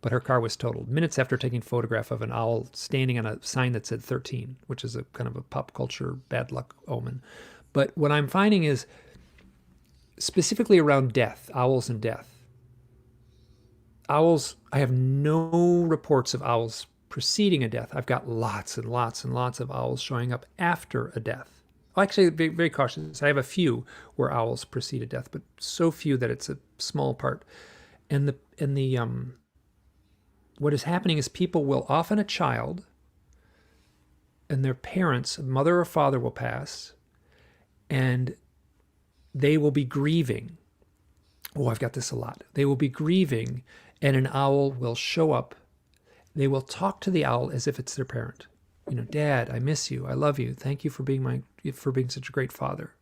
but her car was totaled. Minutes after taking a photograph of an owl standing on a sign that said 13, which is a kind of a pop culture bad luck omen. But what I'm finding is specifically around death, owls and death. Owls, I have no reports of owls preceding a death. I've got lots and lots and lots of owls showing up after a death. Actually, very, very cautious. I have a few where owls precede a death, but so few that it's a small part. And what is happening is people will, often a child and their parents, mother or father, will pass, and they will be grieving. Oh, I've got this a lot. They will be grieving, and an owl will show up. They will talk to the owl as if it's their parent. You know, Dad, I miss you. I love you. Thank you for being such a great father.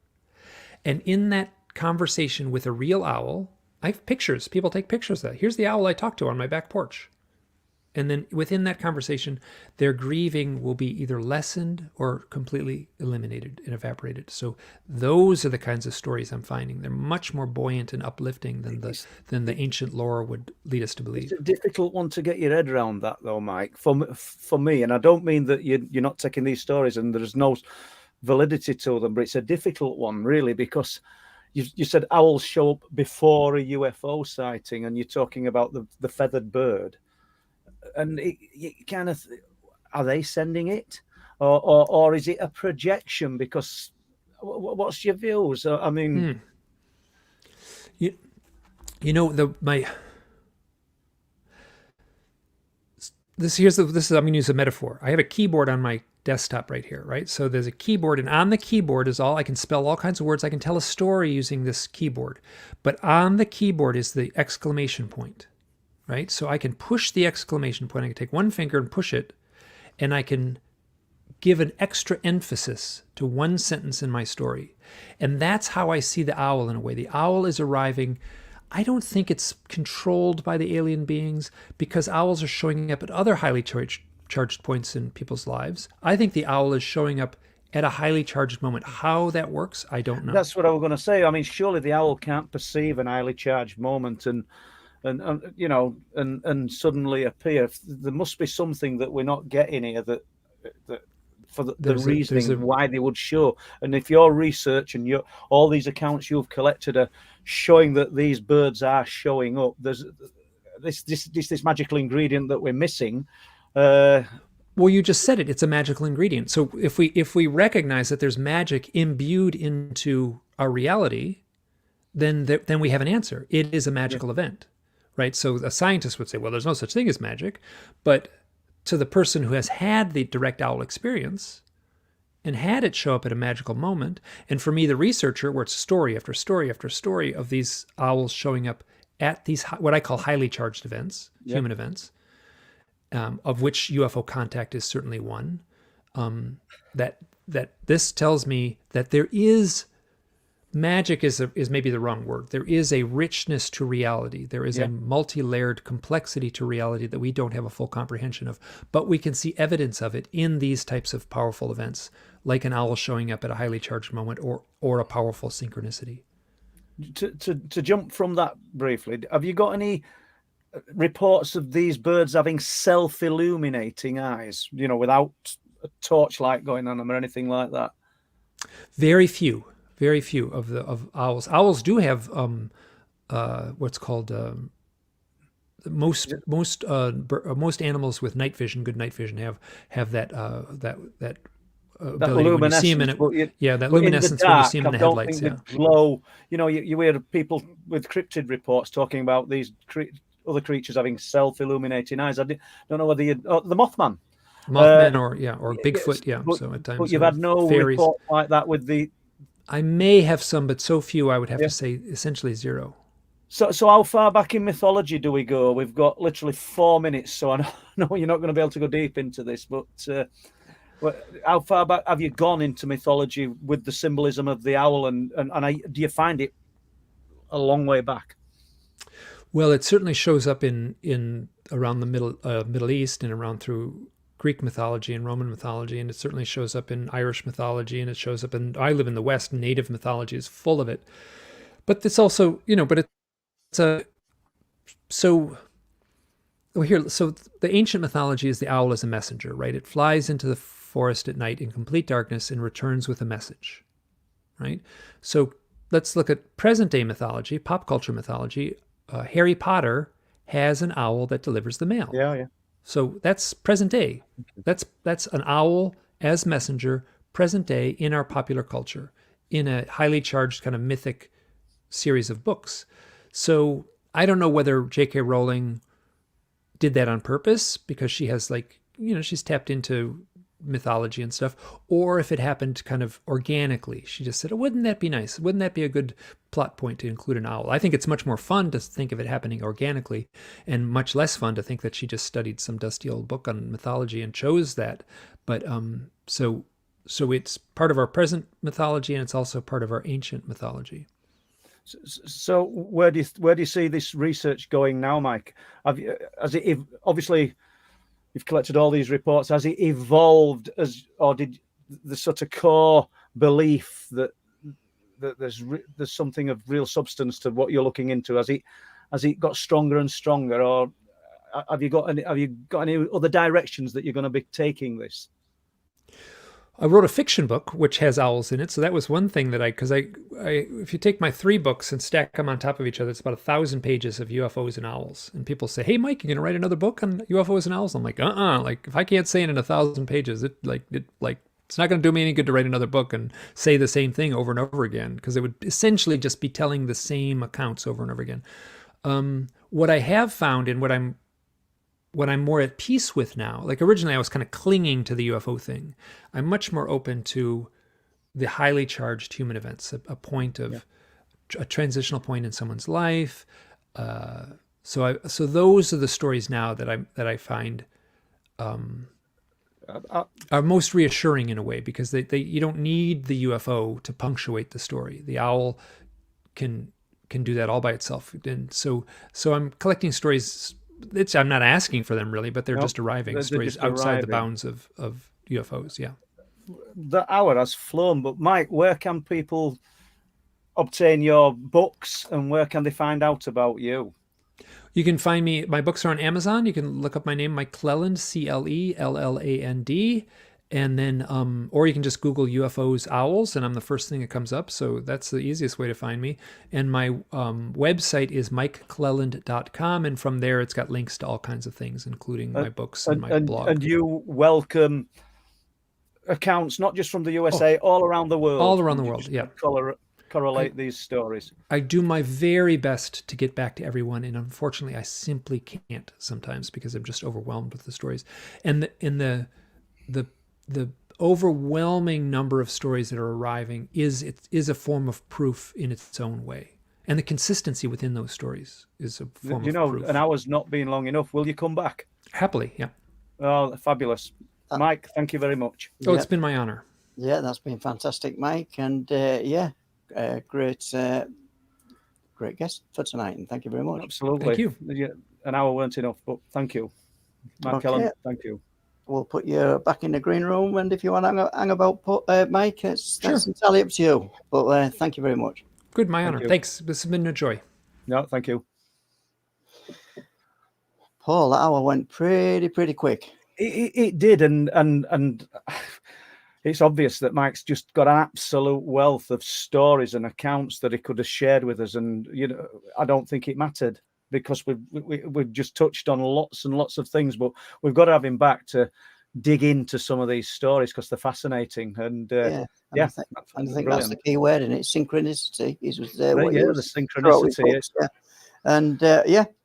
And in that conversation with a real owl, I have pictures. People take pictures of that. Here's the owl I talked to on my back porch. And then within that conversation, their grieving will be either lessened or completely eliminated and evaporated. So those are the kinds of stories I'm finding. They're much more buoyant and uplifting than the ancient lore would lead us to believe. It's a difficult one to get your head around that, though, Mike. For me, and I don't mean that you're not taking these stories and there's no validity to them, but it's a difficult one, really, because you said owls show up before a UFO sighting, and you're talking about the feathered bird. And you kind of, are they sending it, or is it a projection? Because what's your views? I mean, you know, I'm going to use a metaphor. I have a keyboard on my desktop right here, right? So there's a keyboard, and on the keyboard is I can spell all kinds of words. I can tell a story using this keyboard, but on the keyboard is the exclamation point. Right? So I can push the exclamation point. I can take one finger and push it, and I can give an extra emphasis to one sentence in my story. And that's how I see the owl in a way. The owl is arriving. I don't think it's controlled by the alien beings, because owls are showing up at other highly charged points in people's lives. I think the owl is showing up at a highly charged moment. How that works, I don't know. That's what I was going to say. I mean, surely the owl can't perceive an highly charged moment and suddenly appear. There must be something that we're not getting here that for the reasoning why they would show. And if your research and all these accounts you've collected are showing that these birds are showing up, this magical ingredient that we're missing. Well, you just said it. It's a magical ingredient. So if we recognize that there's magic imbued into our reality, then we have an answer. It is a magical event, right? So a scientist would say, well, there's no such thing as magic. But to the person who has had the direct owl experience and had it show up at a magical moment, and for me, the researcher, where it's story after story after story of these owls showing up at these what I call highly charged events, human events, of which UFO contact is certainly one, that this tells me that there is magic is maybe the wrong word. There is a richness to reality. There is a multi-layered complexity to reality that we don't have a full comprehension of, but we can see evidence of it in these types of powerful events, like an owl showing up at a highly charged moment or a powerful synchronicity. To jump from that briefly, have you got any reports of these birds having self-illuminating eyes, without a torchlight going on them or anything like that? Very few of owls. Owls do have what's called most animals with night vision, good night vision, have that ability when you see them in it. That luminescence when you see them in the headlights. Glow. You hear people with cryptid reports talking about these other creatures having self-illuminating eyes. I don't know whether the Mothman. Or Bigfoot. But, so at times, but you've had no report like that with the. I may have some, but so few, I would have to say essentially zero. So how far back in mythology do we go? We've got literally 4 minutes, so I know you're not going to be able to go deep into this, but how far back have you gone into mythology with the symbolism of the owl, and do you find it a long way back? Well, it certainly shows up in around the Middle East and around through Greek mythology and Roman mythology, and it certainly shows up in Irish mythology, and it shows up I live in the West, native mythology is full of it. But it's also, so the ancient mythology is the owl as a messenger, right? It flies into the forest at night in complete darkness and returns with a message, right? So let's look at present day mythology, pop culture mythology. Harry Potter has an owl that delivers the mail. Yeah. So that's present day. That's an owl as messenger, present day in our popular culture, in a highly charged kind of mythic series of books. So I don't know whether J.K. Rowling did that on purpose because she has she's tapped into mythology and stuff, or if it happened kind of organically. She just said, oh, wouldn't that be nice? Wouldn't that be a good plot point to include an owl? I think it's much more fun to think of it happening organically, and much less fun to think that she just studied some dusty old book on mythology and chose that. But so it's part of our present mythology, and it's also part of our ancient mythology. So where do you see this research going now, Mike? Obviously you've collected all these reports. Has it evolved or did the sort of core belief that there's something of real substance to what you're looking into? Has it got stronger and stronger, or have you got any other directions that you're going to be taking this? I wrote a fiction book which has owls in it, so that was one thing that because if you take my 3 books and stack them on top of each other, it's about 1,000 pages of UFOs and owls. And people say, "Hey, Mike, you gonna write another book on UFOs and owls?" I'm like, like if I can't say it in 1,000 pages, it's not going to do me any good to write another book and say the same thing over and over again, because it would essentially just be telling the same accounts over and over again. What I have found, and what I'm more at peace with now, like originally I was kind of clinging to the UFO thing. I'm much more open to the highly charged human events, a point of a transitional point in someone's life. So those are the stories now that I find are most reassuring in a way, because you don't need the UFO to punctuate the story. The owl can do that all by itself. And so I'm collecting stories. I'm not asking for them really, but they're just arriving. They're stories just outside arriving. The bounds of UFOs. Yeah. The hour has flown, but Mike, where can people obtain your books, and where can they find out about you? You can find me. My books are on Amazon. You can look up my name, Mike Clelland, Clelland, And then, or you can just Google UFOs owls, and I'm the first thing that comes up. So that's the easiest way to find me. And my website is mikeclelland.com. And from there, it's got links to all kinds of things, including my books and my blog. And you welcome accounts, not just from the USA, all around the world. All around the world, yeah. Correlate these stories. I do my very best to get back to everyone, and unfortunately, I simply can't sometimes because I'm just overwhelmed with the stories. And the overwhelming number of stories that are arriving is a form of proof in its own way, and the consistency within those stories is a form of proof. An hour's not been long enough. Will you come back? Happily, yeah. Oh, fabulous, Mike! Thank you very much. Oh, it's been my honor. Yeah, that's been fantastic, Mike, and great guest for tonight, and thank you very much. Absolutely. Thank you. Yeah, an hour weren't enough, but thank you, Mike Clelland. Thank you. We'll put you back in the green room, and if you want to hang about, Mike, that's entirely up to you. But thank you very much. Good, my honor. Thanks. This has been a joy. No, thank you. Paul, that hour went pretty quick. It did, and it's obvious that Mike's just got an absolute wealth of stories and accounts that he could have shared with us, and I don't think it mattered, because we've just touched on lots and lots of things, but we've got to have him back to dig into some of these stories because they're fascinating. And I think that's the key word, and it's synchronicity. The synchronicity. And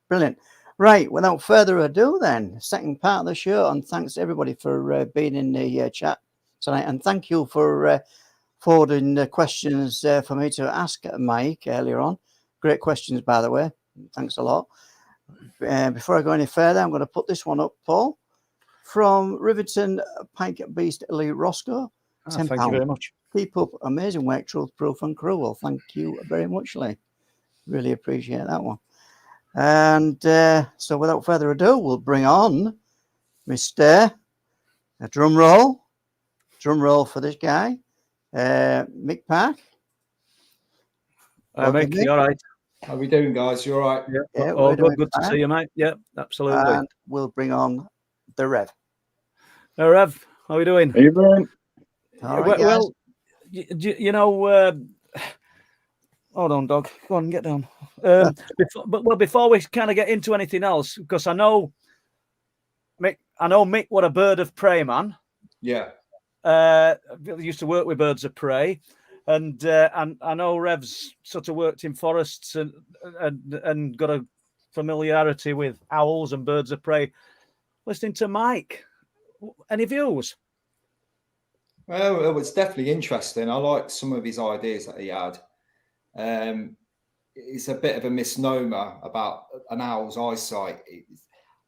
brilliant. Right, without further ado, then second part of the show, and thanks to everybody for being in the chat tonight, and thank you for forwarding the questions for me to ask Mike earlier on. Great questions, by the way. Thanks a lot. Before I go any further, I'm going to put this one up, Paul, from Riverton Pike Beast Lee Roscoe. Thank you very much. Keep up amazing work, truth, proof, and cruel. Thank you very much, Lee. Really appreciate that one. And so, without further ado, we'll bring on Mr. A drum roll for this guy, Mick Park. Mick, you all right? How are we doing, guys? You all right? Yeah, good to see you, mate. Yeah, absolutely. And we'll bring on the Rev. Rev, how are we doing? How you doing? All right, well, hold on, dog. Go on, get down. Before we kind of get into anything else, because I know Mick, what a bird of prey, man. Yeah. I used to work with birds of prey. And I know Rev's sort of worked in forests and got a familiarity with owls and birds of prey. Listening to Mike, any views? Well, it's definitely interesting. I like some of his ideas that he had. It's a bit of a misnomer about an owl's eyesight.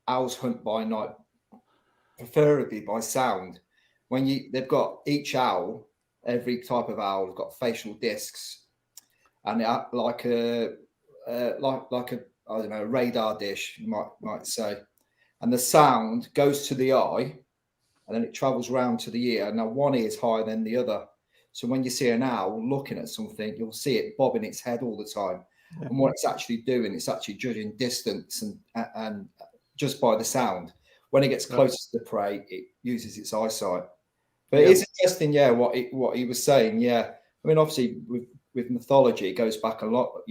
Owls hunt by night, preferably by sound. They've got each owl. Every type of owl has got facial discs, and like a I don't know, radar dish, you might say, and the sound goes to the eye, and then it travels round to the ear. Now one ear is higher than the other, so when you see an owl looking at something, you'll see it bobbing its head all the time. Yeah. And what it's actually doing, it's actually judging distance and just by the sound. When it gets closer to the prey, it uses its eyesight. But it is interesting, what he was saying. Yeah, I mean, obviously with mythology, it goes back a lot,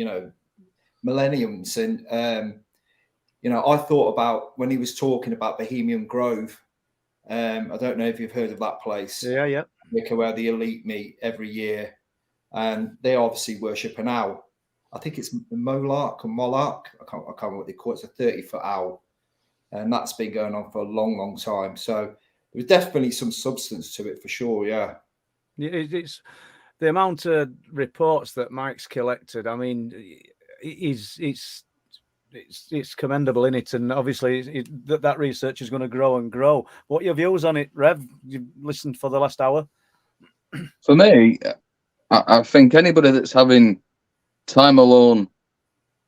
millenniums. And I thought about when he was talking about Bohemian Grove. I don't know if you've heard of that place. Yeah. Where the elite meet every year, and they obviously worship an owl. I think it's Molark. I can't remember what they call it. It's a 30-foot owl, and that's been going on for a long, long time. So. There's definitely some substance to it for sure, yeah. It's the amount of reports that Mike's collected. I mean, it's commendable in it, and obviously that research is going to grow and grow. What are your views on it, Rev? You listened for the last hour. For me, I think anybody that's having time alone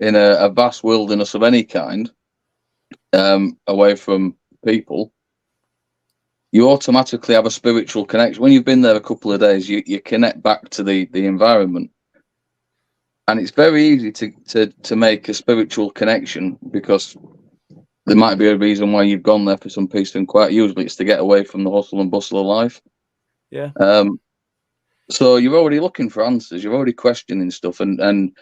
in a vast wilderness of any kind, away from people, you automatically have a spiritual connection. When you've been there a couple of days, you connect back to the environment. And it's very easy to make a spiritual connection, because there might be a reason why you've gone there for some peace and quiet. Usually it's to get away from the hustle and bustle of life. Yeah. So you're already looking for answers. You're already questioning stuff, and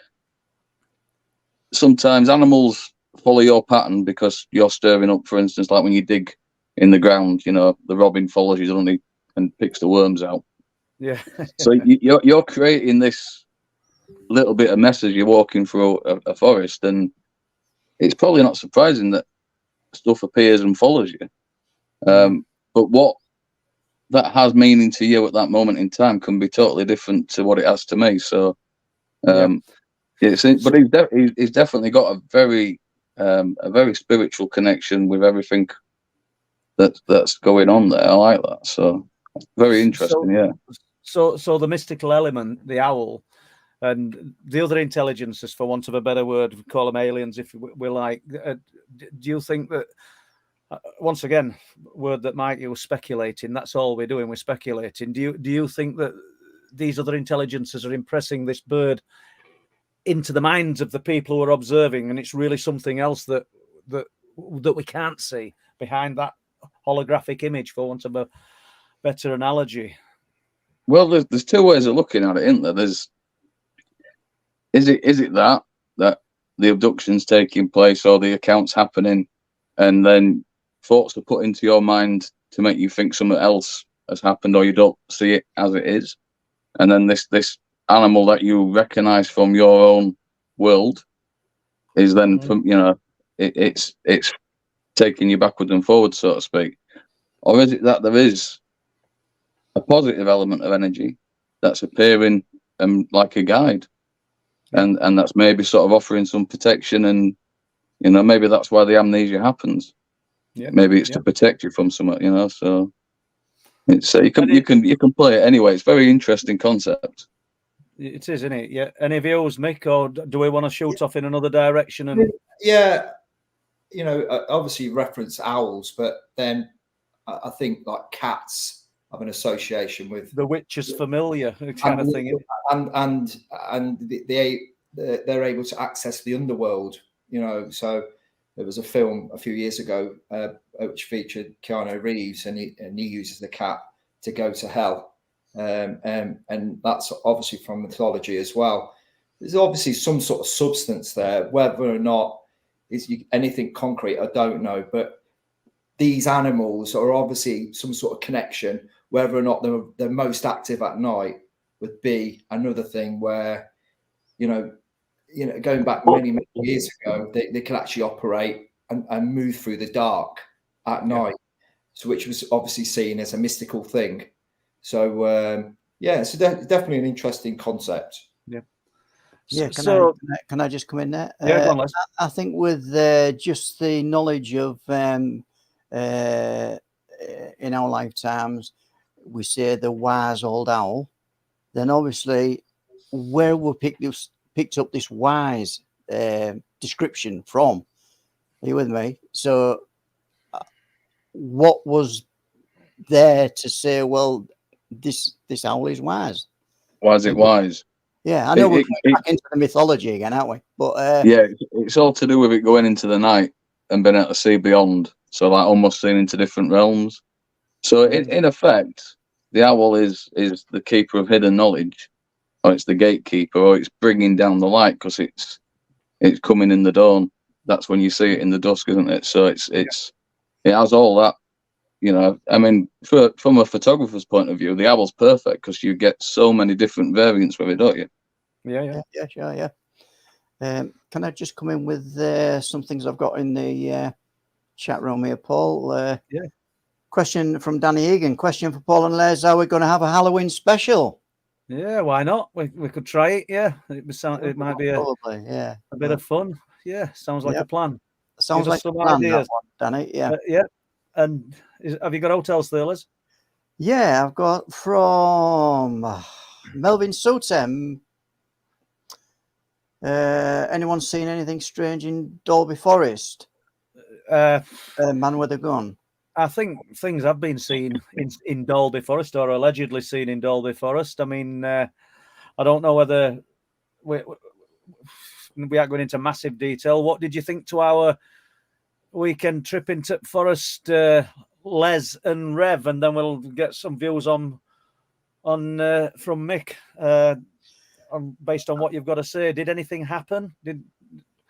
sometimes animals follow your pattern because you're stirring up. For instance, like when you dig in the ground, you know, the robin follows you, doesn't he, and picks the worms out. Yeah. So you're creating this little bit of mess as you're walking through a forest, and it's probably not surprising that stuff appears and follows you. But what that has meaning to you at that moment in time can be totally different to what it has to me. So, but he's definitely got a very spiritual connection with everything that's going on there. I like that. So, very interesting. So the mystical element, the owl, and the other intelligences, for want of a better word, we call them aliens if we like. Do you think that, once again, word that Mike was speculating, that's all we're doing, we're speculating. Do you think that these other intelligences are impressing this bird into the minds of the people who are observing, and it's really something else that we can't see behind that holographic image, for want of a better analogy? Well, there's two ways of looking at it, isn't there? Is it that the abduction's taking place or the account's happening, and then thoughts are put into your mind to make you think something else has happened, or you don't see it as it is, and then this animal that you recognize from your own world is then from, you know, it's taking you backwards and forwards, so to speak? Or is it that there is a positive element of energy that's appearing like a guide, and that's maybe sort of offering some protection, and you know, maybe that's why the amnesia happens. Maybe it's to protect you from something, you know. So it's you can play it anyway. It's a very interesting concept. It is, isn't it? Yeah. Any views, Mick, or do we want to shoot off in another direction? And yeah, you know, obviously reference owls, but then I think like cats have an association with the witch is familiar kind of thing, and they're able to access the underworld, you know. So there was a film a few years ago which featured Keanu Reeves, and he uses the cat to go to hell, and that's obviously from mythology as well. There's obviously some sort of substance there, whether or not is anything concrete, I don't know, but these animals are obviously some sort of connection. Whether or not they're most active at night would be another thing, where, you know, going back many years ago, they could actually operate and move through the dark at night, so which was obviously seen as a mystical thing. So so definitely an interesting concept. Yeah, can I just come in there? Yeah, go on, Les. I think with just the knowledge of in our lifetimes, we say the wise old owl, then obviously where we picked up this wise description from? Are you with me? So what was there to say, well, this owl is wise? Why is it wise? Yeah, I know we're going back into the mythology again, aren't we? But it's all to do with it going into the night and being able to see beyond. So like almost seeing into different realms. So in effect, the owl is the keeper of hidden knowledge, or it's the gatekeeper, or it's bringing down the light because it's coming in the dawn. That's when you see it in the dusk, isn't it? So it has all that. You know, I mean, from a photographer's point of view, the owl's perfect because you get so many different variants with it, don't you? Yeah, sure, yeah. Can I just come in with some things I've got in the chat room here, Paul? Question from Danny Egan. Question for Paul and Les: are we going to have a Halloween special? Yeah, why not? We could try it. Yeah, it might be a bit of fun. Yeah, sounds like a plan. Sounds like some ideas, Danny. Yeah. And have you got hotels there, Liz? Yeah, I've got from Melvin Sotem. Anyone seen anything strange in Dolby Forest? Man with a gun. I think things have been seen in Dolby Forest, or allegedly seen in Dolby Forest. I mean, I don't know whether we are going into massive detail. What did you think to our weekend trip into Forest, Les and Rev? And then we'll get some views on on from Mick, based on what you've got to say. Did anything happen?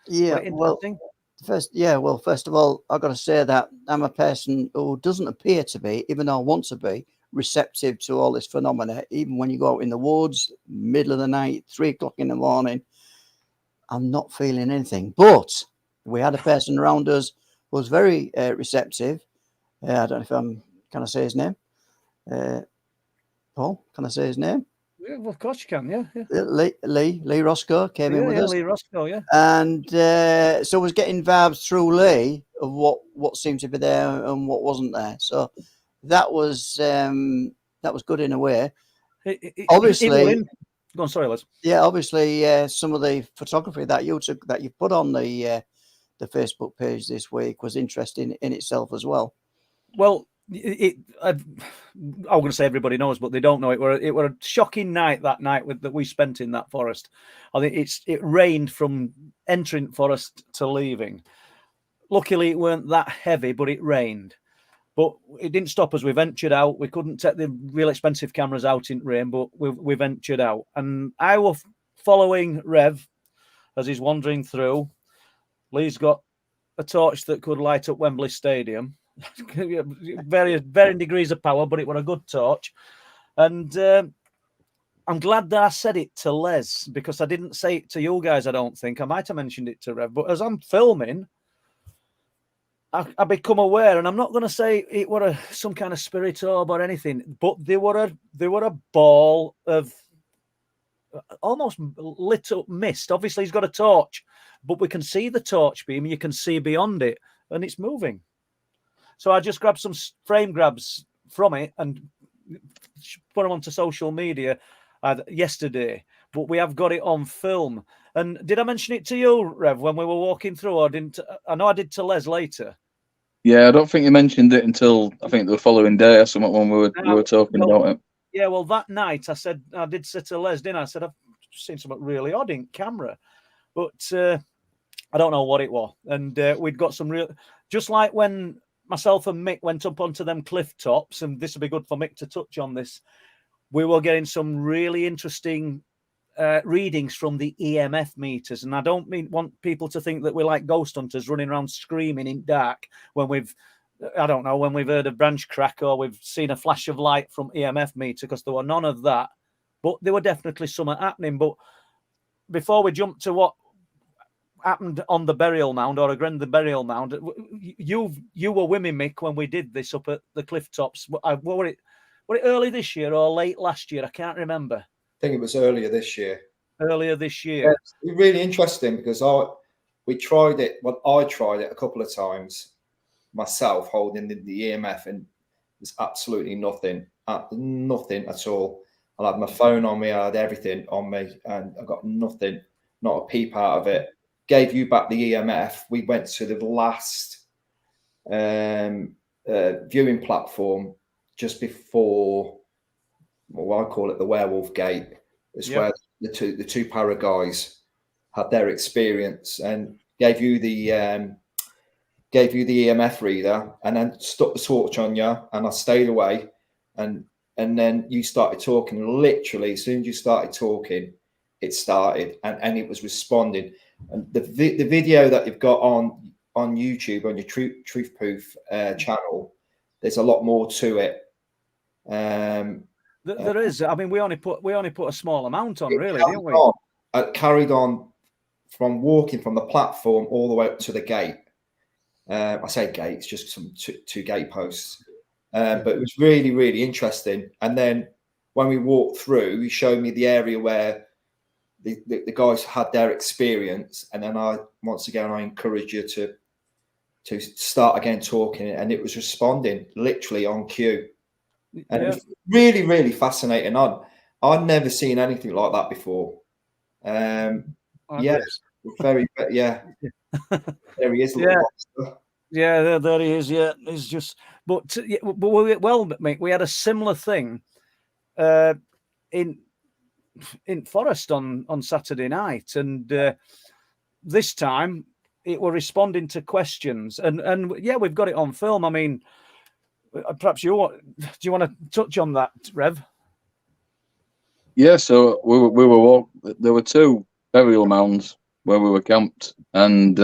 Yeah, well, first of all, I've got to say that I'm a person who doesn't appear to be, even though I want to be, receptive to all this phenomena. Even when you go out in the woods, middle of the night, 3 o'clock in the morning, I'm not feeling anything. But we had a person around us who was very receptive. I don't know if can I say his name? Paul, can I say his name? Yeah, well, of course you can. Yeah. Lee Roscoe came in with us. Lee Roscoe, yeah. And so I was getting vibes through Lee of what seemed to be there and what wasn't there. So that was good in a way. Obviously, go on, sorry, Les. Yeah, obviously, some of the photography that you put on the Facebook page this week was interesting in itself as well. Well, I'm going to say everybody knows, but they don't know it. It were a shocking night that night that we spent in that forest. I think it rained from entering forest to leaving. Luckily, it weren't that heavy, but it rained. But it didn't stop us. We ventured out. We couldn't take the real expensive cameras out in rain, but we ventured out. And I was following Rev as he's wandering through. Lee's got a torch that could light up Wembley Stadium. Varying degrees of power, but it was a good torch. And I'm glad that I said it to Les, because I didn't say it to you guys, I don't think. I might have mentioned it to Rev, but as I'm filming, I become aware, and I'm not going to say it were some kind of spirit orb or anything, but there were a ball of almost lit up mist. Obviously, he's got a torch, but we can see the torch beam. You can see beyond it, and it's moving. So I just grabbed some frame grabs from it and put them onto social media yesterday. But we have got it on film. And did I mention it to you, Rev, when we were walking through, or didn't? I know I did to Les later. Yeah, I don't think you mentioned it until I think the following day or something when we were talking about it. Yeah, well, that night I did say to Les, didn't I? I said, I've seen something really odd in camera, but I don't know what it was. And we'd got some real, just like when myself and Mick went up onto them cliff tops, and this would be good for Mick to touch on this. We were getting some really interesting readings from the EMF meters, and I don't want people to think that we're like ghost hunters running around screaming in dark when we've heard a branch crack or we've seen a flash of light from EMF meter, because there were none of that, but there were definitely some happening. But before we jump to what happened on the burial mound, or again the burial mound, you were with me, Mick, when we did this up at the cliff tops. Were it early this year or late last year? I can't remember. I think it was earlier this year. Earlier this year. Yeah, it's really interesting because I tried it a couple of times myself, holding the EMF, and there's absolutely nothing at all. I had my phone on me, I had everything on me, and I got nothing, not a peep out of it. Gave you back the EMF. We went to the last viewing platform just before, well, I call it the werewolf gate. It's where the two para guys had their experience, and gave you the EMF reader, and then stuck the torch on you, and I stayed away, and then you started talking. Literally, as soon as you started talking, it started, and it was responding. And the video that you've got on YouTube, on your Truth Proof channel, there's a lot more to it. There is. I mean, we only put a small amount on, really, didn't we? Carried on from walking from the platform all the way up to the gate. I say gate, it's just some two gate posts. But it was really, really interesting. And then when we walked through, he showed me the area where the guys had their experience. And then I encourage you to start again talking, and it was responding literally on cue. And it was really, really fascinating. I'd never seen anything like that before. There he is. Yeah, there he is. Yeah, it's just, but Mick, we had a similar thing in Forest on Saturday night, and this time it were responding to questions, and yeah, we've got it on film. I mean, perhaps do you want to touch on that, Rev? Yeah, so there were 2 burial mounds where we were camped, and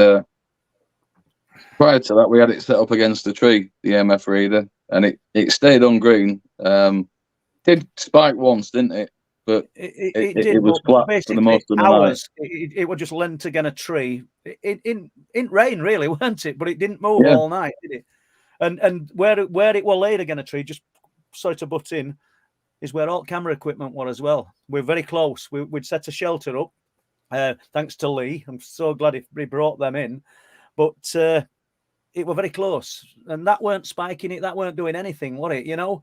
prior to that, we had it set up against a tree, the EMF reader, and it stayed on green. Did spike once, didn't it? But it did. It was but flat for basically, the most of the hours. night. It was just lent against a tree. In rain, really, weren't it? But it didn't move Yeah. all night, did it? And where it was laid against a tree, just sorry to butt in, is where all camera equipment was as well. We're very close. We'd set a shelter up, thanks to Lee. I'm so glad he brought them in. But it were very close, and that weren't spiking it. That weren't doing anything, was it? You know.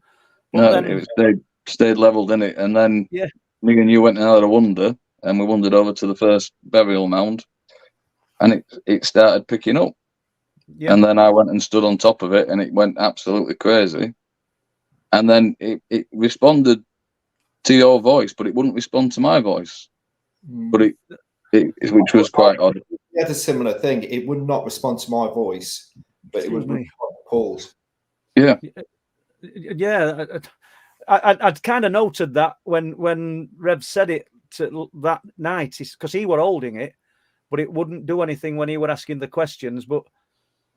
But No, it stayed level, didn't it? And then yeah, me and you went and had a wander, and we wandered over to the first burial mound, and it started picking up. yeah. And then I went and stood on top of it, and it went absolutely crazy. And then it responded to your voice, but it wouldn't respond to my voice. But which was quite odd. We had a similar thing. It would not respond to my voice, but it would respond to Paul's. Yeah. Yeah. I'd kind of noted that when Rev said it that night, because he were holding it, but it wouldn't do anything when he were asking the questions. But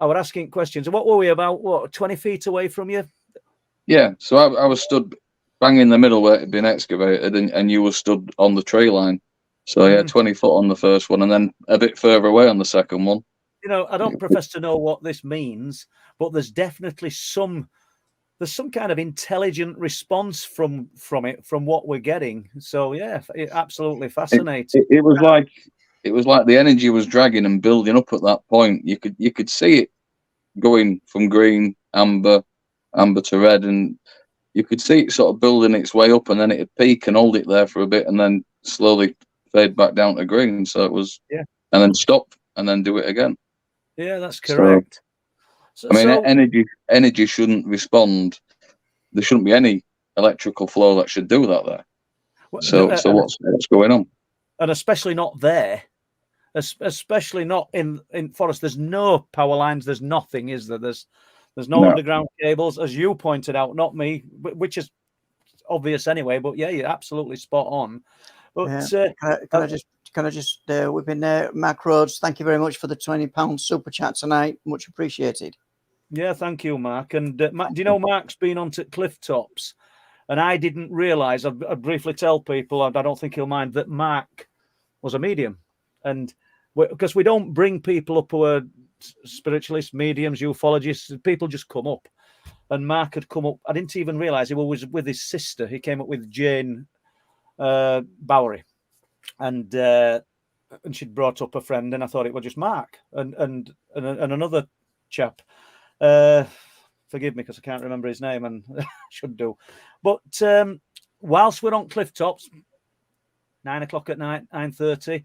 I were asking questions. And what were we about? 20 feet away from you? Yeah. So I was stood bang in the middle where it had been excavated, and you were stood on the tree line. So yeah, 20 foot on the first one, and then a bit further away on the second one. You know, I don't profess to know what this means, but there's definitely some kind of intelligent response from it, from what we're getting. So yeah, absolutely fascinating. It was like the energy was dragging and building up at that point. You could see it going from green, amber to red, and you could see it sort of building its way up, and then it'd peak and hold it there for a bit, and then slowly fade back down to green. So it was, and then stop, and then do it again. Yeah, that's correct. So, I mean, energy shouldn't respond. There shouldn't be any electrical flow that should do that there. So what's going on? And especially not there. Especially not in forest. There's no power lines. There's nothing, is there? There's no underground cables, as you pointed out, not me, which is obvious anyway. But yeah, you're absolutely spot on. But can I just whip in there, Mac Rhodes? Thank you very much for the £20 super chat tonight. Much appreciated. Yeah, thank you, Mark. And do you know Mark's been on to cliff tops? And I didn't realise. I'd briefly tell people. I don't think he'll mind that Mark was a medium, and because we don't bring people up who are spiritualists, mediums, ufologists. People just come up, and Mark had come up. I didn't even realise he was with his sister. He came up with Jane Bowery, and she'd brought up a friend, and I thought it was just Mark and another chap. Forgive me because I can't remember his name, and should do. But whilst we're on cliff tops, 9 o'clock at night, 9:30,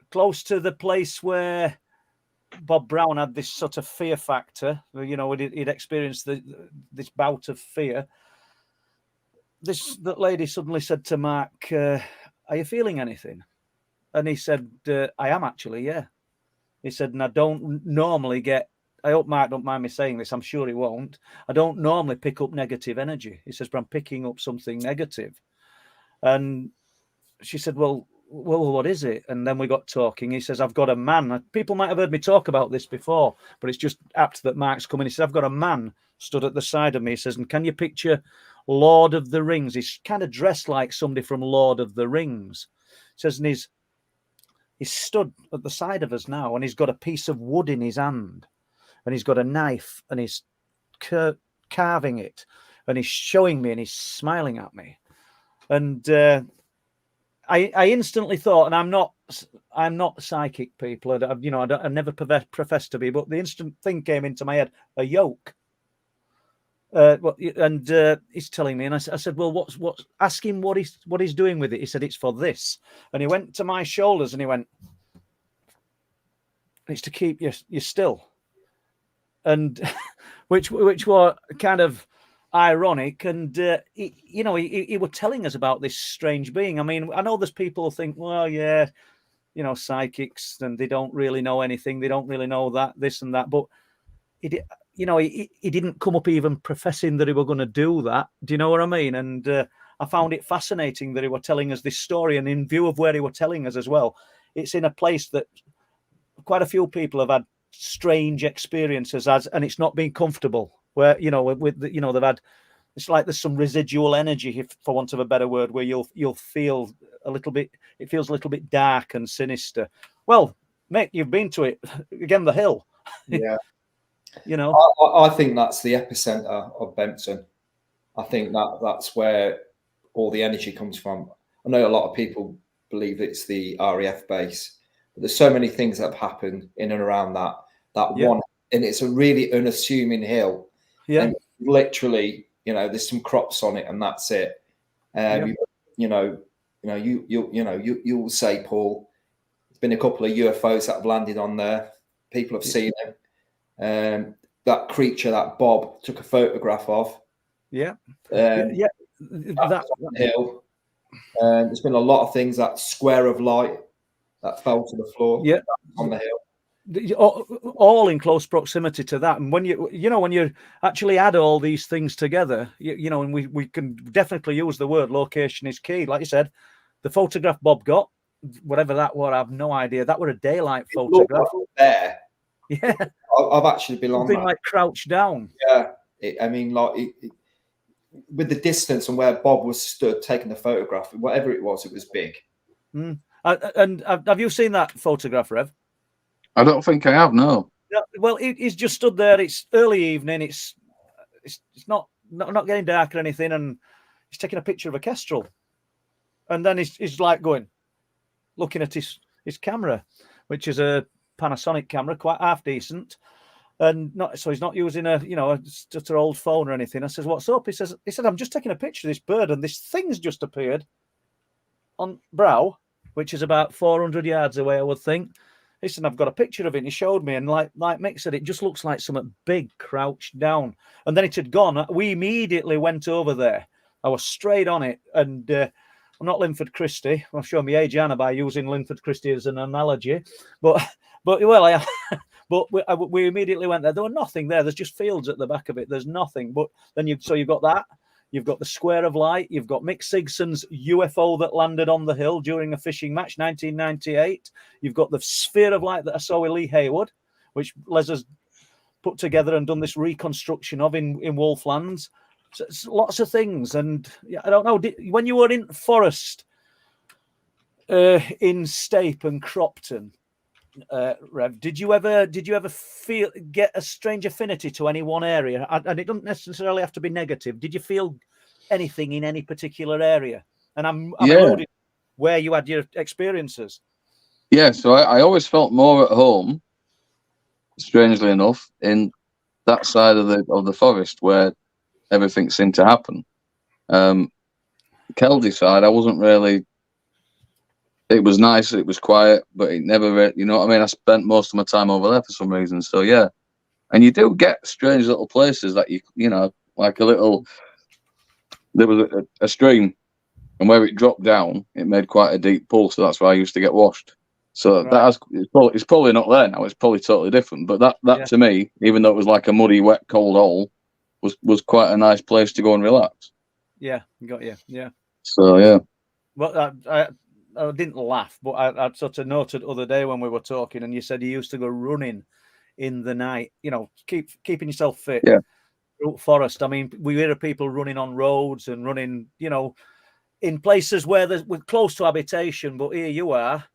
close to the place where Bob Brown had this sort of fear factor, you know, he'd experienced this bout of fear. That lady suddenly said to Mark, "Are you feeling anything?" And he said, "I am actually, yeah." He said, "And I don't normally get." I hope Mark don't mind me saying this. I'm sure he won't. I don't normally pick up negative energy. He says, but I'm picking up something negative. And she said, well, what is it? And then we got talking. He says, I've got a man. People might have heard me talk about this before, but it's just apt that Mark's coming. He says, I've got a man stood at the side of me. He says, and can you picture Lord of the Rings? He's kind of dressed like somebody from Lord of the Rings. He says, and he's stood at the side of us now, and he's got a piece of wood in his hand. And he's got a knife, and he's carving it, and he's showing me, and he's smiling at me. And I instantly thought, and I'm not psychic, people. I never professed to be, but the instant thing came into my head: a yoke. And he's telling me, and I said, well, what's? Ask him what he's doing with it. He said, it's for this, and he went to my shoulders, and he went, it's to keep you still. And which were kind of ironic, and he was telling us about this strange being. I mean, I know there's people who think, well, yeah, psychics, and they don't really know anything, they don't really know that, this and that, but he didn't come up even professing that he were going to do that. Do you know what I mean? And I found it fascinating that he were telling us this story, and in view of where he were telling us as well, it's in a place that quite a few people have had strange experiences and it's not been comfortable. Where they've had, it's like there's some residual energy, for want of a better word, where you'll feel a little bit. It feels a little bit dark and sinister. Well, Mick, you've been to it again, the hill. Yeah. I think that's the epicenter of Benton. I think that's where all the energy comes from. I know a lot of people believe it's the RAF base, but there's so many things that have happened in and around that one, and it's a really unassuming hill. Yeah, and literally, there's some crops on it, and that's it. You'll say, Paul, there's been a couple of UFOs that have landed on there. People have seen them. That creature that Bob took a photograph of. That hill. There's been a lot of things. That square of light that fell to the floor. On the hill. All in close proximity to that. And when you actually add all these things together, and we can definitely use the word location is key. Like you said, the photograph Bob got, whatever that were, I have no idea. That were a daylight photograph. There. Yeah. I've actually been on that. Like crouched down. Yeah. With the distance and where Bob was stood taking the photograph, whatever it was big. And have you seen that photograph, Rev? I don't think I have, no. Well, he's just stood there. It's early evening. It's not getting dark or anything, and he's taking a picture of a kestrel. And then he's like looking at his camera, which is a Panasonic camera, quite half decent. And he's not using just an old phone or anything. I says, "What's up?" He said, "I'm just taking a picture of this bird, and this thing's just appeared on Brow, which is about 400 yards away, I would think." He said, "I've got a picture of it." And he showed me, and like Mick said, it just looks like something big crouched down. And then it had gone. We immediately went over there. I was straight on it, and I'm not Linford Christie. I'll show my age, Anna, by using Linford Christie as an analogy, but I am. But we immediately went there. There was nothing there. There's just fields at the back of it. There's nothing. But then you've got that. You've got the square of light. You've got Mick Sigson's UFO that landed on the hill during a fishing match, 1998. You've got the sphere of light that I saw with Lee Haywood, which Les has put together and done this reconstruction of in Wolflands. So it's lots of things. And I don't know, when you were in Forest, in Stape and Cropton, Rev, did you ever get a strange affinity to any one area? And it doesn't necessarily have to be negative. Did you feel anything in any particular area? And I'm alluding where you had your experiences. Yeah, so I always felt more at home, strangely enough, in that side of the forest where everything seemed to happen. Keldy side, I wasn't really. It was nice, it was quiet, but it never, you know what I mean? I spent most of my time over there for some reason. So, yeah. And you do get strange little places that like there was a stream, and where it dropped down, it made quite a deep pool. So that's where I used to get washed. So right. It's probably not there now. It's probably totally different. But that to me, even though it was like a muddy, wet, cold hole, was quite a nice place to go and relax. Yeah, got you. Yeah. So, yeah. Well, I didn't laugh, but I sort of noted the other day when we were talking, and you said you used to go running in the night, keeping yourself fit. Yeah. Forest. I mean, we hear of people running on roads and running, in places where we're close to habitation, but here you are,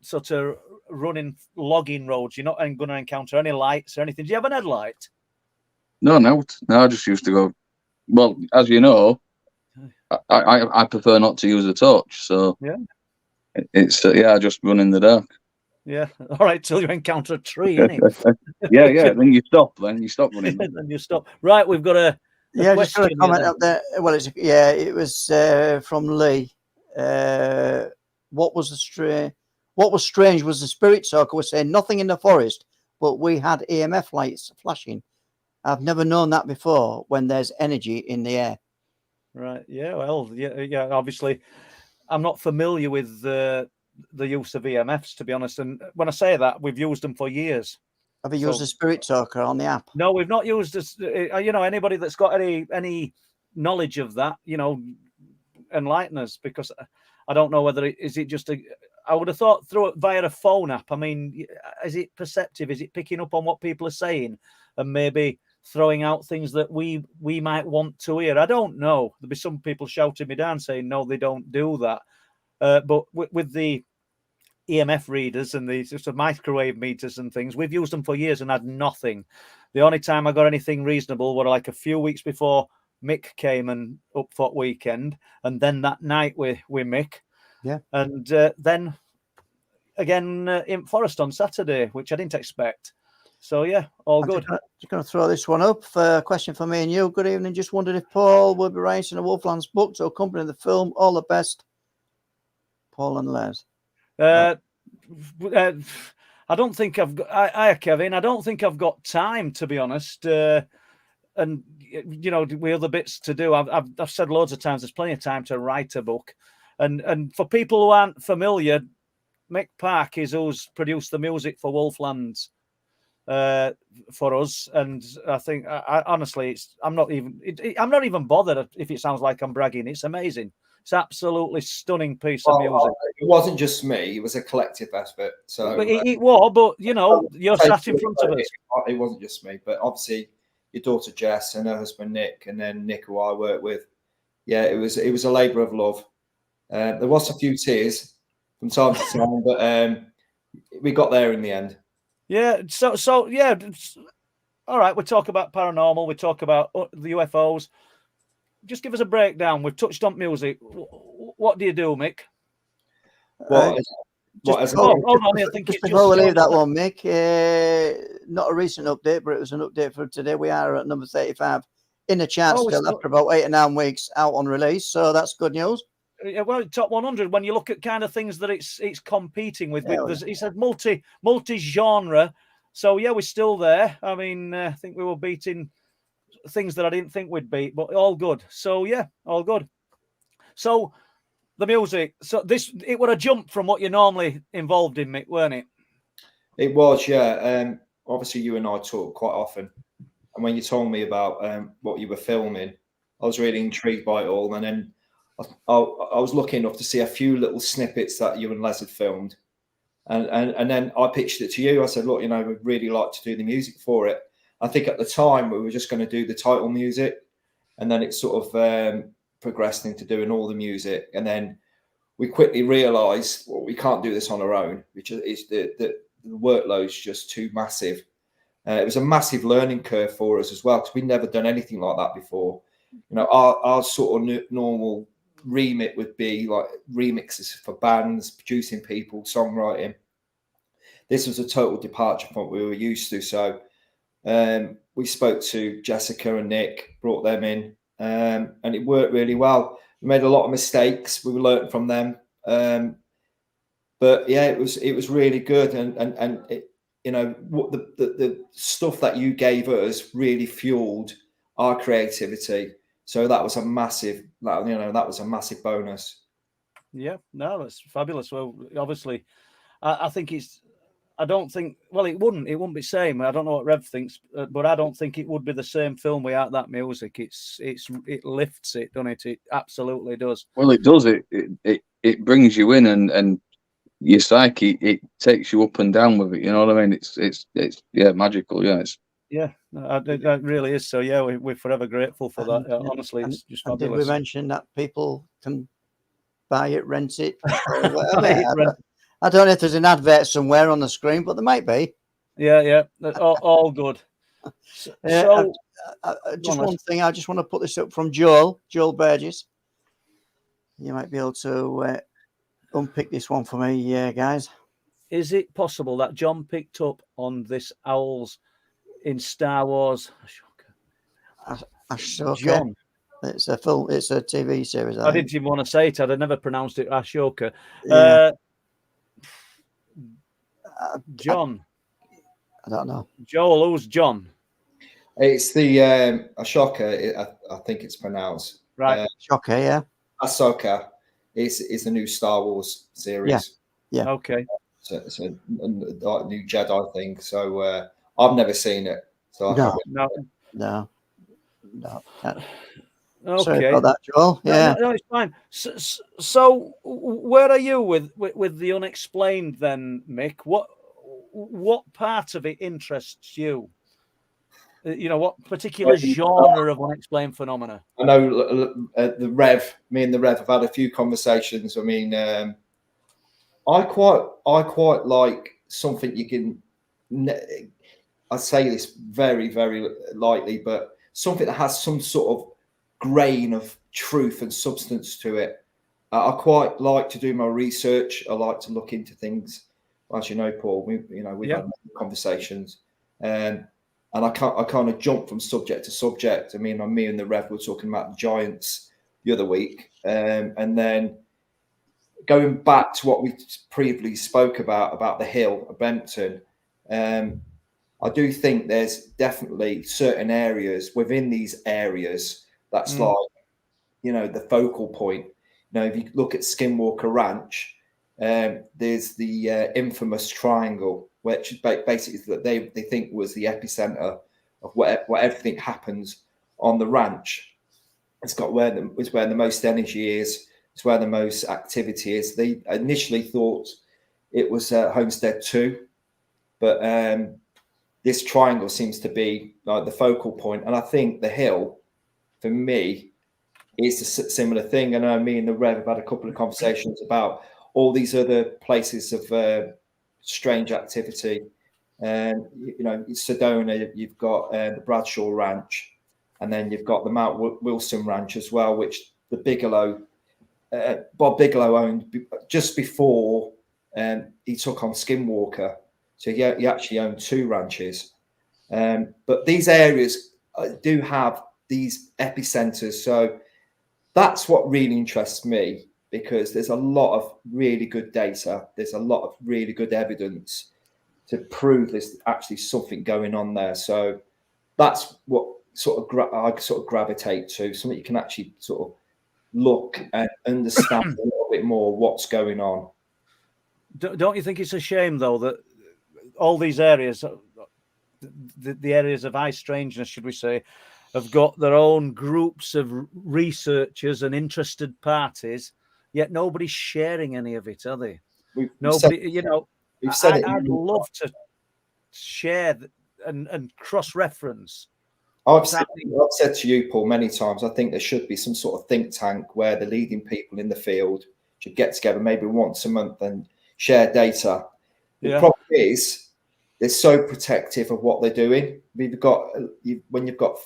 sort of running logging roads. You're not going to encounter any lights or anything. Do you have an headlight? No, I just used to go. Well, as you know, I prefer not to use a torch, so yeah, it's I just run in the dark. Yeah, all right, till you encounter a tree, innit? yeah. Then you stop running. Then you stop. Right, we've got a just got a comment up there. Well, it was from Lee. What was strange was the spirit talker was saying nothing in the forest, but we had EMF lights flashing. I've never known that before when there's energy in the air. Right. Yeah. Well. Yeah. Obviously, I'm not familiar with the use of EMFs, to be honest. And when I say that, we've used them for years. Have you used the spirit talker on the app? No, we've not used this. Anybody that's got any knowledge of that, enlighten us, because I don't know whether is it just I would have thought through it via a phone app. I mean, is it perceptive? Is it picking up on what people are saying and maybe throwing out things that we might want to hear? I don't know. There'll be some people shouting me down saying, no, they don't do that. But with the EMF readers and the sort of microwave meters and things, we've used them for years and had nothing. The only time I got anything reasonable were like a few weeks before Mick came and up for weekend, and then that night with Mick. Yeah. And then again in Forest on Saturday, which I didn't expect. So yeah, all good. Just going to throw this one up. Question for me and you. Good evening. Just wondered if Paul will be writing a Wolflands book to accompany the film. All the best, Paul and Les. I don't think I've got. Kevin. I don't think I've got time, to be honest. And you know, we other bits to do. I've said loads of times. There's plenty of time to write a book. And for people who aren't familiar, Mick Park is who's produced the music for Wolflands for us. And I think, honestly, I'm not even bothered if it sounds like I'm bragging. It's amazing. It's absolutely stunning piece of music. It wasn't just me; it was a collective effort. So it was, but you know, you're sat in front of us. It wasn't just me, but obviously your daughter Jess and her husband Nick, and then Nick, who I work with. Yeah, it was a labour of love. There was a few tears from time to time, but we got there in the end. Yeah. So yeah. All right. We talk about paranormal. We talk about the UFOs. Just give us a breakdown. We've touched on music. What do you do, Mick? Hold on. I think just before we leave that one, Mick. Not a recent update, but it was an update for today. We are at number 35 in the chart still after about 8 or 9 weeks out on release. So that's good news. Yeah, well, top 100. When you look at kind of things that it's competing with, he said multi-genre. So yeah, we're still there. I mean, I think we were beating things that I didn't think we'd beat, but all good. So yeah, all good. So the music. So it would have jumped from what you're normally involved in, Mick, weren't it? It was, yeah. Obviously, you and I talk quite often, and when you told me about what you were filming, I was really intrigued by it all, and then I was lucky enough to see a few little snippets that you and Les had filmed, and then I pitched it to you. I said, look, you know, we'd really like to do the music for it. I think at the time we were just going to do the title music, and then it sort of progressed into doing all the music, and then we quickly realised, well, we can't do this on our own, which is the workload's just too massive. It was a massive learning curve for us as well, because we'd never done anything like that before. You know, our sort of normal remit would be like remixes for bands, producing people, songwriting. This was a total departure from what we were used to. So we spoke to Jessica and Nick, brought them in, and it worked really well. We made a lot of mistakes. We learned from them. But yeah, it was really good. And it, you know, what the stuff that you gave us really fueled our creativity. So that was a massive, that was a massive bonus. Yeah, no, that's fabulous. Well, obviously, I think I don't think. Well, it wouldn't be the same. I don't know what Rev thinks, but I don't think it would be the same film without that music. It lifts it, doesn't it? It absolutely does. Well, it does. It brings you in, and your psyche, it takes you up and down with it. You know what I mean? It's yeah, magical. Yeah, it really is. So yeah, we're forever grateful for that. Honestly, it's just fabulous. Did we mention that people can buy it, rent it? I don't know if there's an advert somewhere on the screen, but there might be. Yeah, all good. So, just one thing, I just want to put this up from Joel Burgess. You might be able to unpick this one for me, guys. Is it possible that John picked up on this owls in Star Wars? Ashoka. John. It's a TV series. I didn't even want to say it. I'd never pronounced it Ashoka. Yeah. John. I don't know. Joel, who's John? It's the Ashoka. I think it's pronounced right. Ashoka, yeah. Ahsoka is the new Star Wars series. Yeah. Okay. So it's a new Jedi thing. So I've never seen it. So no. Sorry Okay. about that, Joel. Yeah. No, it's fine. So where are you with the unexplained then, Mick? What part of it interests you? What particular genre of unexplained phenomena? I know the Rev, me and the Rev have had a few conversations. I mean, I quite like something you can. I say this very, very lightly, but something that has some sort of grain of truth and substance to it. I quite like to do my research. I like to look into things. As you know, Paul, we've had conversations, and I kind of jump from subject to subject. I mean, me and the Rev were talking about the Giants the other week, and then going back to what we previously spoke about the hill of Bempton. I do think there's definitely certain areas within these areas that's like, the focal point. If you look at Skinwalker Ranch, there's the infamous triangle, which basically that they think was the epicenter of what everything happens on the ranch. It's got where the most energy is. It's where the most activity is. They initially thought it was Homestead 2, but this triangle seems to be like the focal point. And I think the hill, for me, is a similar thing. And me and the Rev have had a couple of conversations about all these other places of strange activity. In Sedona, you've got the Bradshaw Ranch, and then you've got the Mount Wilson Ranch as well, which the Bob Bigelow owned just before he took on Skinwalker. So he actually owned 2 ranches. But these areas do have these epicenters. So that's what really interests me, because there's a lot of really good data. There's a lot of really good evidence to prove there's actually something going on there. So that's what I gravitate to, something you can actually sort of look and understand a little bit more what's going on. Don't you think it's a shame, though, that all these areas, the areas of high strangeness, should we say, have got their own groups of researchers and interested parties, yet nobody's sharing any of it, are they? I'd love to share and cross-reference. I've said to you, Paul, many times, I think there should be some sort of think tank where the leading people in the field should get together maybe once a month and share data. The problem is they're so protective of what they're doing. When you've got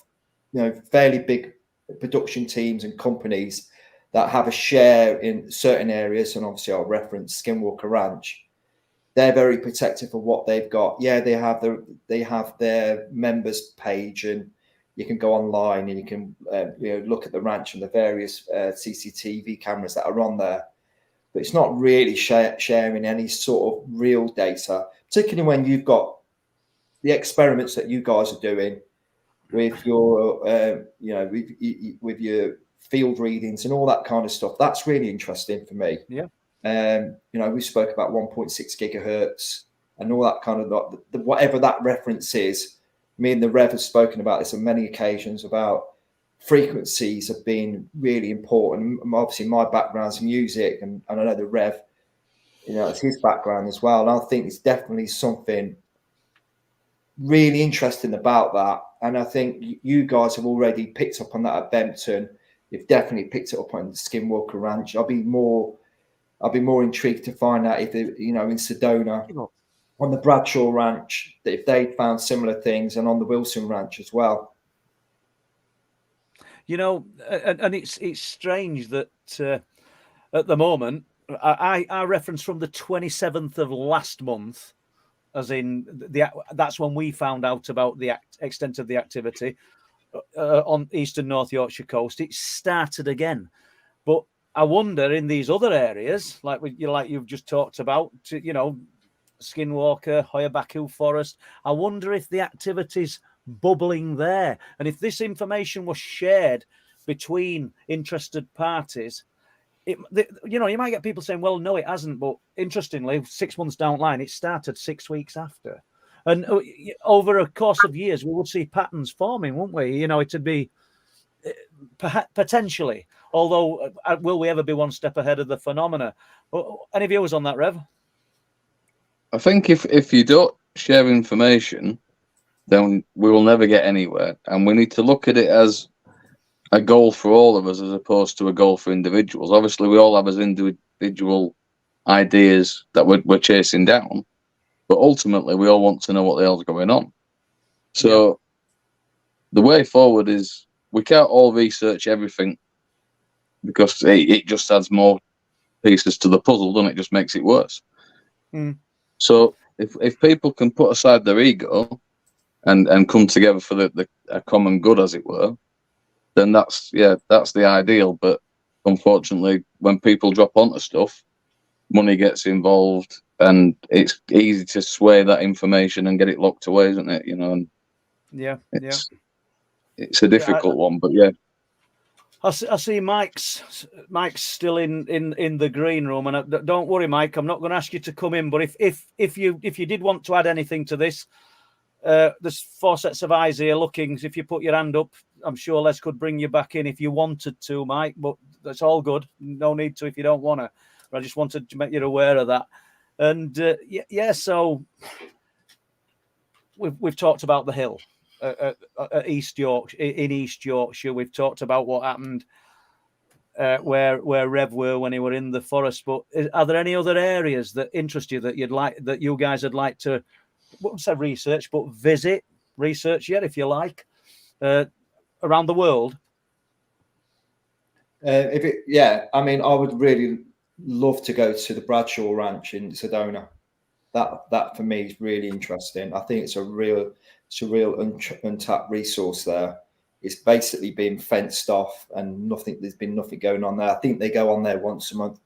fairly big production teams and companies that have a share in certain areas, and obviously I'll reference Skinwalker Ranch, they're very protective of what they've got. Yeah, they have their members page, and you can go online and you can look at the ranch and the various CCTV cameras that are on there. But it's not really sharing any sort of real data, particularly when you've got the experiments that you guys are doing with your, with your field readings and all that kind of stuff. That's really interesting for me. Yeah. We spoke about 1.6 gigahertz and all that kind of whatever that reference is. Me and the Rev have spoken about this on many occasions about frequencies have been really important. Obviously, my background's music, and I know the Rev, it's his background as well. And I think it's definitely something really interesting about that. And I think you guys have already picked up on that at Bempton. You've definitely picked it up on the Skinwalker Ranch. I'll be more intrigued to find out if in Sedona, on the Bradshaw Ranch, if they found similar things, and on the Wilson Ranch as well. And it's strange that at the moment, I reference from the 27th of last month, as in that's when we found out about the extent of the activity on eastern North Yorkshire coast. It started again, but I wonder in these other areas, like you've just talked about, Skinwalker, Hoyabaku Forest. I wonder if the activity's bubbling there, and if this information was shared between interested parties, you might get people saying, "Well, no, it hasn't." But interestingly, 6 months down the line, it started 6 weeks after, and over a course of years, we would see patterns forming, wouldn't we? It'd be potentially. Although, will we ever be one step ahead of the phenomena? Any views on that, Rev? I think if you don't share information, then we will never get anywhere. And we need to look at it as a goal for all of us as opposed to a goal for individuals. Obviously, we all have as individual ideas that we're chasing down, but ultimately we all want to know what the hell's going on. So the way forward is we can't all research everything because it just adds more pieces to the puzzle, doesn't it? Just makes it worse. So if people can put aside their ego and come together for a common good, as it were, then that's the ideal. But unfortunately, when people drop onto stuff, money gets involved, and it's easy to sway that information and get it locked away, isn't it? And it's a difficult one, but yeah. I see Mike's still in the green room, and don't worry, Mike. I'm not going to ask you to come in, but if you did want to add anything to this, there's 4 sets of eyes here looking. If you put your hand up, I'm sure Les could bring you back in if you wanted to, Mike. But that's all good. No need to if you don't want to. I just wanted to make you aware of that. And so we've talked about the hill. At East Yorkshire, in East Yorkshire, we've talked about what happened where Rev were when he were in the forest. But are there any other areas that interest you that you guys would like to, I wouldn't say research, but research yet, if you like, around the world? I mean, I would really love to go to the Bradshaw Ranch in Sedona. That for me is really interesting. I think it's a real untapped resource there. It's basically been fenced off and there's been nothing going on there. I think they go on there once a month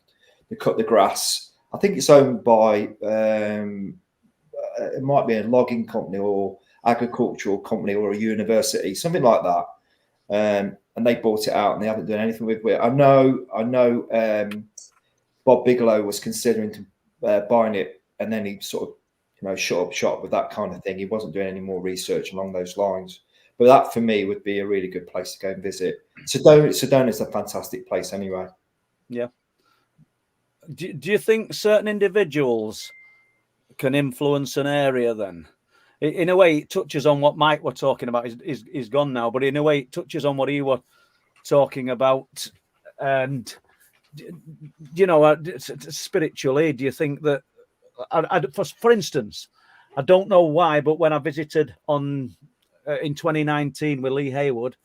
to cut the grass. I think it's owned by it might be a logging company or agricultural company or a university, something like that. And they bought it out and they haven't done anything with it. I know Bob Bigelow was considering buying it, and then he sort of shut up shop with that kind of thing. He wasn't doing any more research along those lines. But that for me would be a really good place to go and visit. Sedona is a fantastic place anyway. Yeah. Do you think certain individuals can influence an area then? In a way, it touches on what Mike were talking about. He's gone now, but in a way, it touches on what he were talking about. And, spiritually, do you think that, for instance, I don't know why, but when I visited in 2019 with Lee Haywood,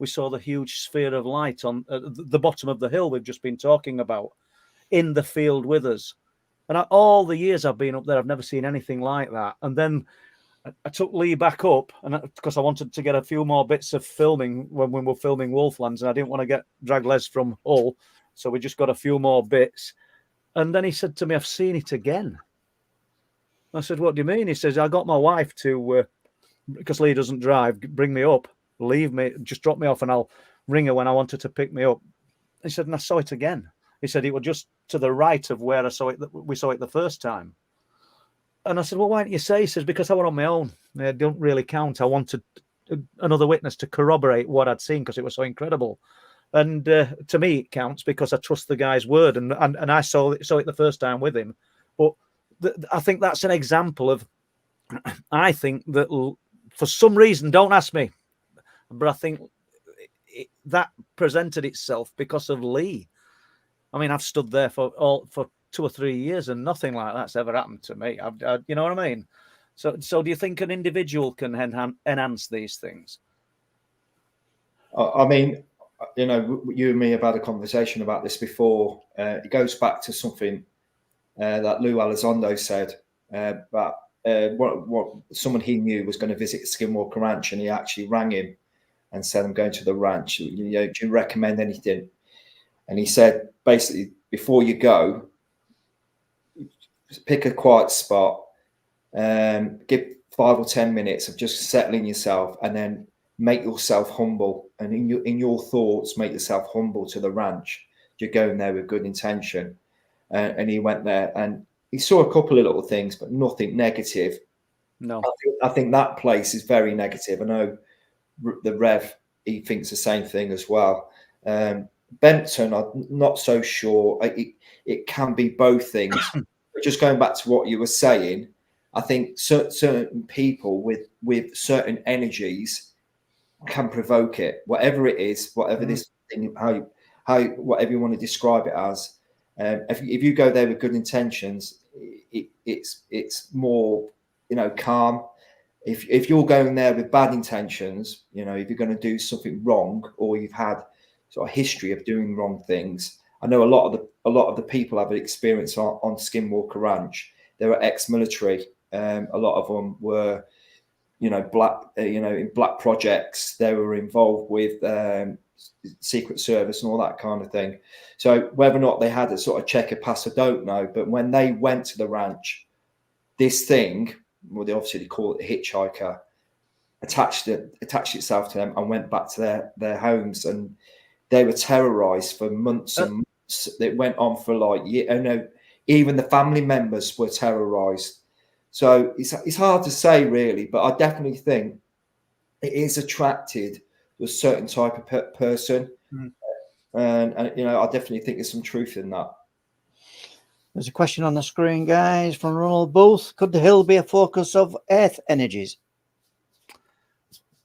we saw the huge sphere of light on the bottom of the hill we've just been talking about in the field with us. And all the years I've been up there, I've never seen anything like that. And then I took Lee back up, and because I wanted to get a few more bits of filming when we were filming Wolflands, and I didn't want to drag Les from Hull, so we just got a few more bits. And then he said to me, "I've seen it again." I said, "What do you mean?" He says, "I got my wife to, because Lee doesn't drive, bring me up, leave me, just drop me off, and I'll ring her when I want her to pick me up." He said, "And I saw it again." He said, "It was just to the right of where we saw it the first time." And I said, "Well, why didn't you say?" He says, "Because I were on my own. It don't really count. I wanted another witness to corroborate what I'd seen because it was so incredible." And to me, it counts because I trust the guy's word. And I saw it the first time with him. But I think that's an example of, I think that for some reason, don't ask me, but I think that presented itself because of Lee. I mean, I've stood there for 2 or 3 years and nothing like that's ever happened to me. You know what I mean? So do you think an individual can enhance these things? I mean, you and me have had a conversation about this before. It goes back to something that Lou Elizondo said about what someone he knew was going to visit Skinwalker Ranch, and he actually rang him and said, "I'm going to the ranch. Do you recommend anything?" And he said, basically, before you go, pick a quiet spot, give 5 or 10 minutes of just settling yourself, and then make yourself humble. And in your thoughts, make yourself humble to the ranch. You're going there with good intention. And he went there and he saw a couple of little things, but nothing negative. No, I think that place is very negative. I know the Rev he thinks the same thing as well. Benton, I'm not so sure. It can be both things. But just going back to what you were saying, I think certain people with certain energies can provoke it, whatever it is, whatever this thing, how whatever you want to describe it as. If you go there with good intentions, it's more, calm. If you're going there with bad intentions, if you're going to do something wrong, or you've had sort of history of doing wrong things. I know a lot of the people I've experienced on Skinwalker Ranch. They were ex-military. A lot of them were, black, in black projects. They were involved with Secret Service and all that kind of thing. So whether or not they had a sort of checker pass, I don't know. But when they went to the ranch, this thing, well, they obviously call it a hitchhiker, attached itself to them and went back to their homes, and they were terrorized for months and months. It went on for like, even the family members were terrorized. So it's hard to say really, but I definitely think it is attracted to a certain type of person. And I definitely think there's some truth in that. There's a question on the screen, guys, from Ronald Booth. Could the hill be a focus of earth energies?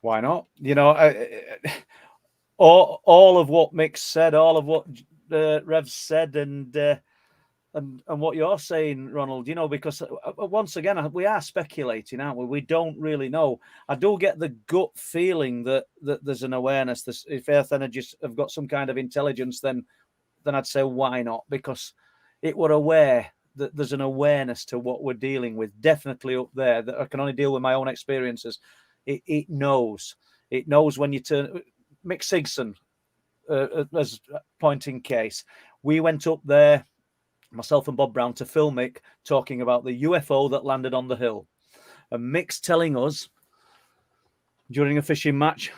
Why not? All of what Mick said, all of what Rev said, and what you're saying, Ronald, because once again, we are speculating, aren't we? We don't really know. I do get the gut feeling that there's an awareness. If earth energies have got some kind of intelligence, then I'd say why not? Because it were aware that there's an awareness to what we're dealing with, definitely up there, that I can only deal with my own experiences. It knows. It knows when you turn. Mick Sigson, as point in case, we went up there, myself and Bob Brown, to film Mick talking about the UFO that landed on the hill. And Mick's telling us during a fishing match,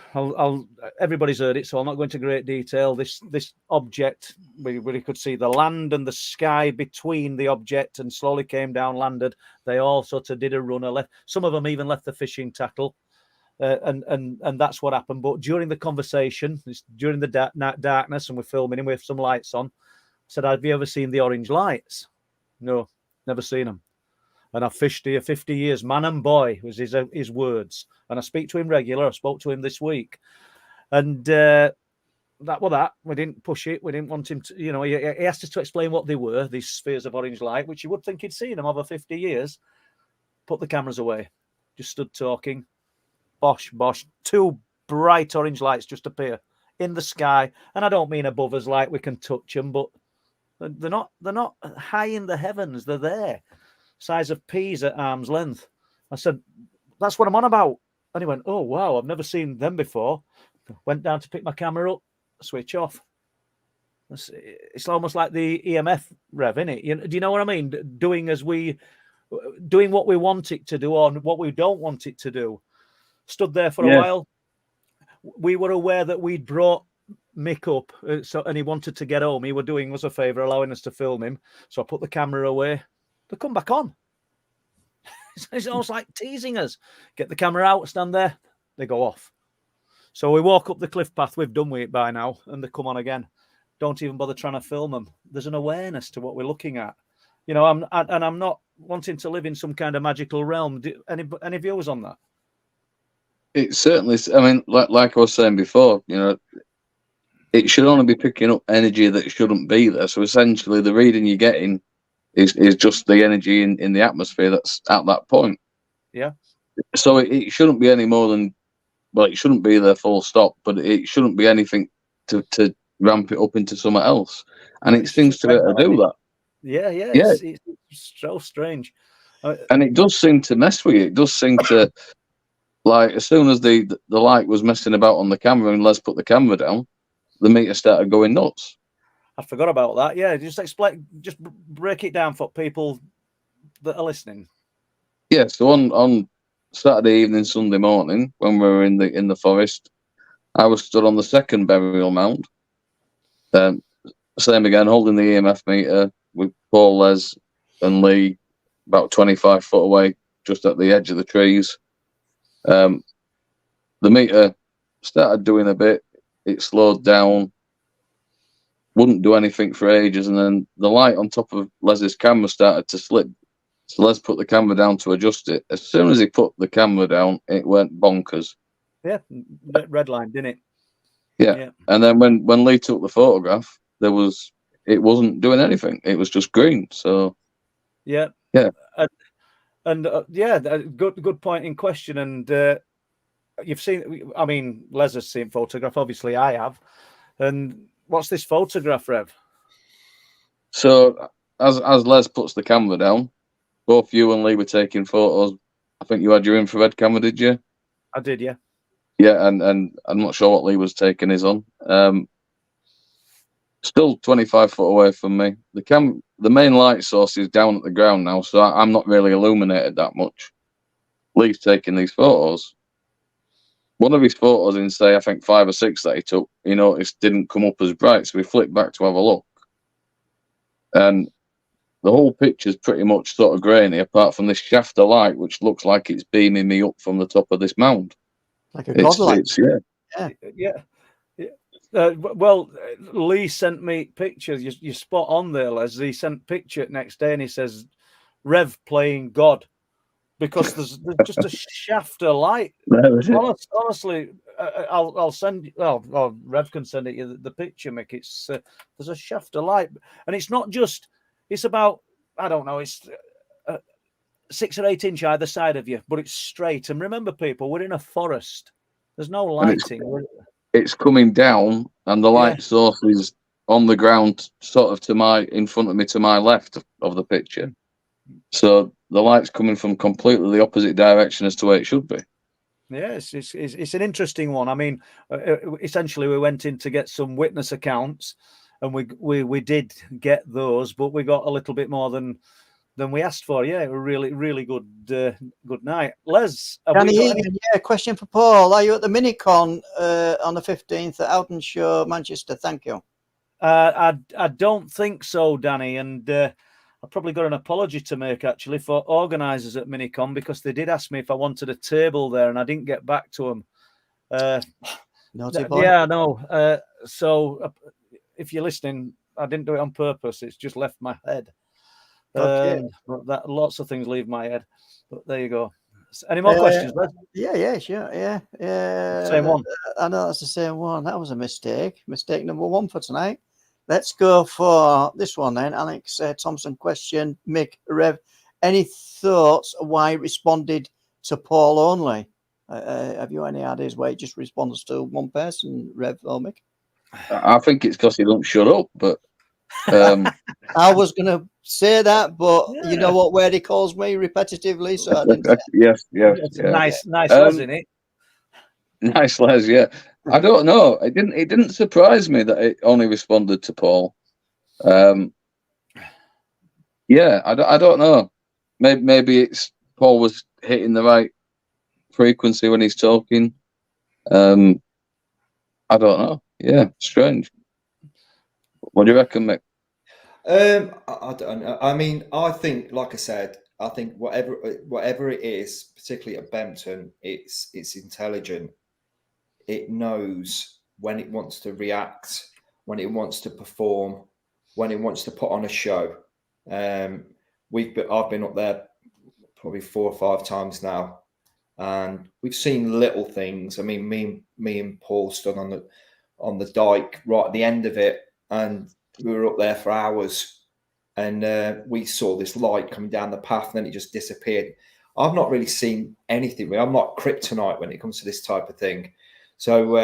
everybody's heard it, so I'll not go into great detail. This object, where you could see the land and the sky between the object, and slowly came down, landed. They all sort of did a runner, left. Some of them even left the fishing tackle, and that's what happened. But during the conversation, during the darkness, and we're filming him with some lights on, I said, "Have you ever seen the orange lights?" "No, never seen them." "And I've fished here 50 years, man and boy," was his words. And I speak to him regular. I spoke to him this week. And that. We didn't push it. We didn't want him to, he asked us to explain what they were, these spheres of orange light, which you would think he'd seen them over 50 years. Put the cameras away. Just stood talking. Bosh, bosh. 2 bright orange lights just appear in the sky. And I don't mean above us like we can touch them, but they're not high in the heavens. They're there. Size of peas at arm's length. I said, "That's what I'm on about." And he went, "Oh, wow, I've never seen them before." Went down to pick my camera up, switch off. It's almost like the EMF rev, isn't it? Do you know what I mean? Doing what we want it to do or what we don't want it to do. Stood there for a while. We were aware that we'd brought Mick up, and he wanted to get home. He were doing us a favour, allowing us to film him. So I put the camera away. They come back on. It's almost like teasing us. Get the camera out, stand there. They go off. So we walk up the cliff path. We've done with it by now, and they come on again. Don't even bother trying to film them. There's an awareness to what we're looking at. I'm not wanting to live in some kind of magical realm. Any views on that? It certainly. I mean, like I was saying before, it should only be picking up energy that shouldn't be there. So essentially, the reading you're getting is just the energy in the atmosphere that's at that point. Yeah. So it shouldn't be any more than, well, it shouldn't be there full stop, but it shouldn't be anything to ramp it up into something else. And it seems to be able to do that. Yeah. It's so strange. And it does seem to mess with you. It does seem to, like, as soon as the light was messing about on the camera and Les put the camera down, the meter started going nuts. I forgot about that. Yeah, just break it down for people that are listening. Yeah, so on Saturday evening, Sunday morning, when we were in the forest, I was stood on the second burial mound. Same again, holding the EMF meter with Paul, Les, and Lee about 25 foot away, just at the edge of the trees. The meter started doing a bit. It slowed down. Wouldn't do anything for ages, and then the light on top of Les's camera started to slip. So Les put the camera down to adjust it. As soon as he put the camera down, it went bonkers. Yeah, red line, didn't it? Yeah. And then when Lee took the photograph, it wasn't doing anything. It was just green. So yeah. And good point in question. And you've seen, I mean, Les has seen photograph. Obviously, I have. And what's this photograph, Rev? So as Les puts the camera down, both you and Lee were taking photos. I think you had your infrared camera, did you? I did, yeah. Yeah, and I'm not sure what Lee was taking his on. Still 25 foot away from me. The main light source is down at the ground now, so I'm not really illuminated that much. Lee's taking these photos. One of his photos in, say, I think 5 or 6 that he took, he noticed didn't come up as bright, so we flipped back to have a look. And the whole picture's pretty much sort of grainy, apart from this shaft of light, which looks like it's beaming me up from the top of this mound. Like a godlight. Yeah. Well, Lee sent me pictures. You're spot on there, Les. He sent picture next day, and he says, "Rev playing God," because there's just a shaft of light. Honestly, I'll send. Oh, Rev can send it you the picture, Mick. It's there's a shaft of light, and it's not just. It's about, I don't know. It's 6 or 8 inch either side of you, but it's straight. And remember, people, we're in a forest. There's no lighting. It's coming down, and the light source is on the ground, sort of in front of me to my left of the picture. So the light's coming from completely the opposite direction as to where it should be. Yes, it's an interesting one. I mean, essentially, we went in to get some witness accounts, and we did get those, but we got a little bit more than we asked for. Yeah, a really good night. Les, question for Paul. Are you at the Minicon on the 15th at Alton Show, Manchester? Thank you. I don't think so, Danny, and I've probably got an apology to make actually for organisers at Minicon, because they did ask me if I wanted a table there, and I didn't get back to them. Naughty boy. Yeah, no. So if you're listening, I didn't do it on purpose. It's just left my head. Okay. But lots of things leave my head. But there you go. Any more questions, Les? Yeah, sure. Yeah. Same one. I know that's the same one. That was a mistake. Mistake number 1 for tonight. Let's go for this one then. Alex Thompson question. Mick, Rev, any thoughts why it responded to Paul only? Have you any ideas why it just responds to one person, Rev or Mick? I think it's because he don't shut up, but I was going to say that, but you know what word he calls me repetitively, so I didn't say yes. Nice Les, isn't it? Nice Les, yeah. I don't know. It didn't surprise me that it only responded to Paul. I don't know. Maybe it's Paul was hitting the right frequency when he's talking. I don't know. Yeah, strange. What do you reckon, Mick? I don't know. I mean, I think, like I said, I think whatever it is, particularly at Bempton, it's intelligent. It knows when it wants to react, when it wants to perform, when it wants to put on a show. I've been up there probably 4 or 5 times now, and we've seen little things. I mean, me and Paul stood on the dike right at the end of it, and we were up there for hours, and we saw this light coming down the path, and then it just disappeared. I've not really seen anything. I'm not kryptonite when it comes to this type of thing. So,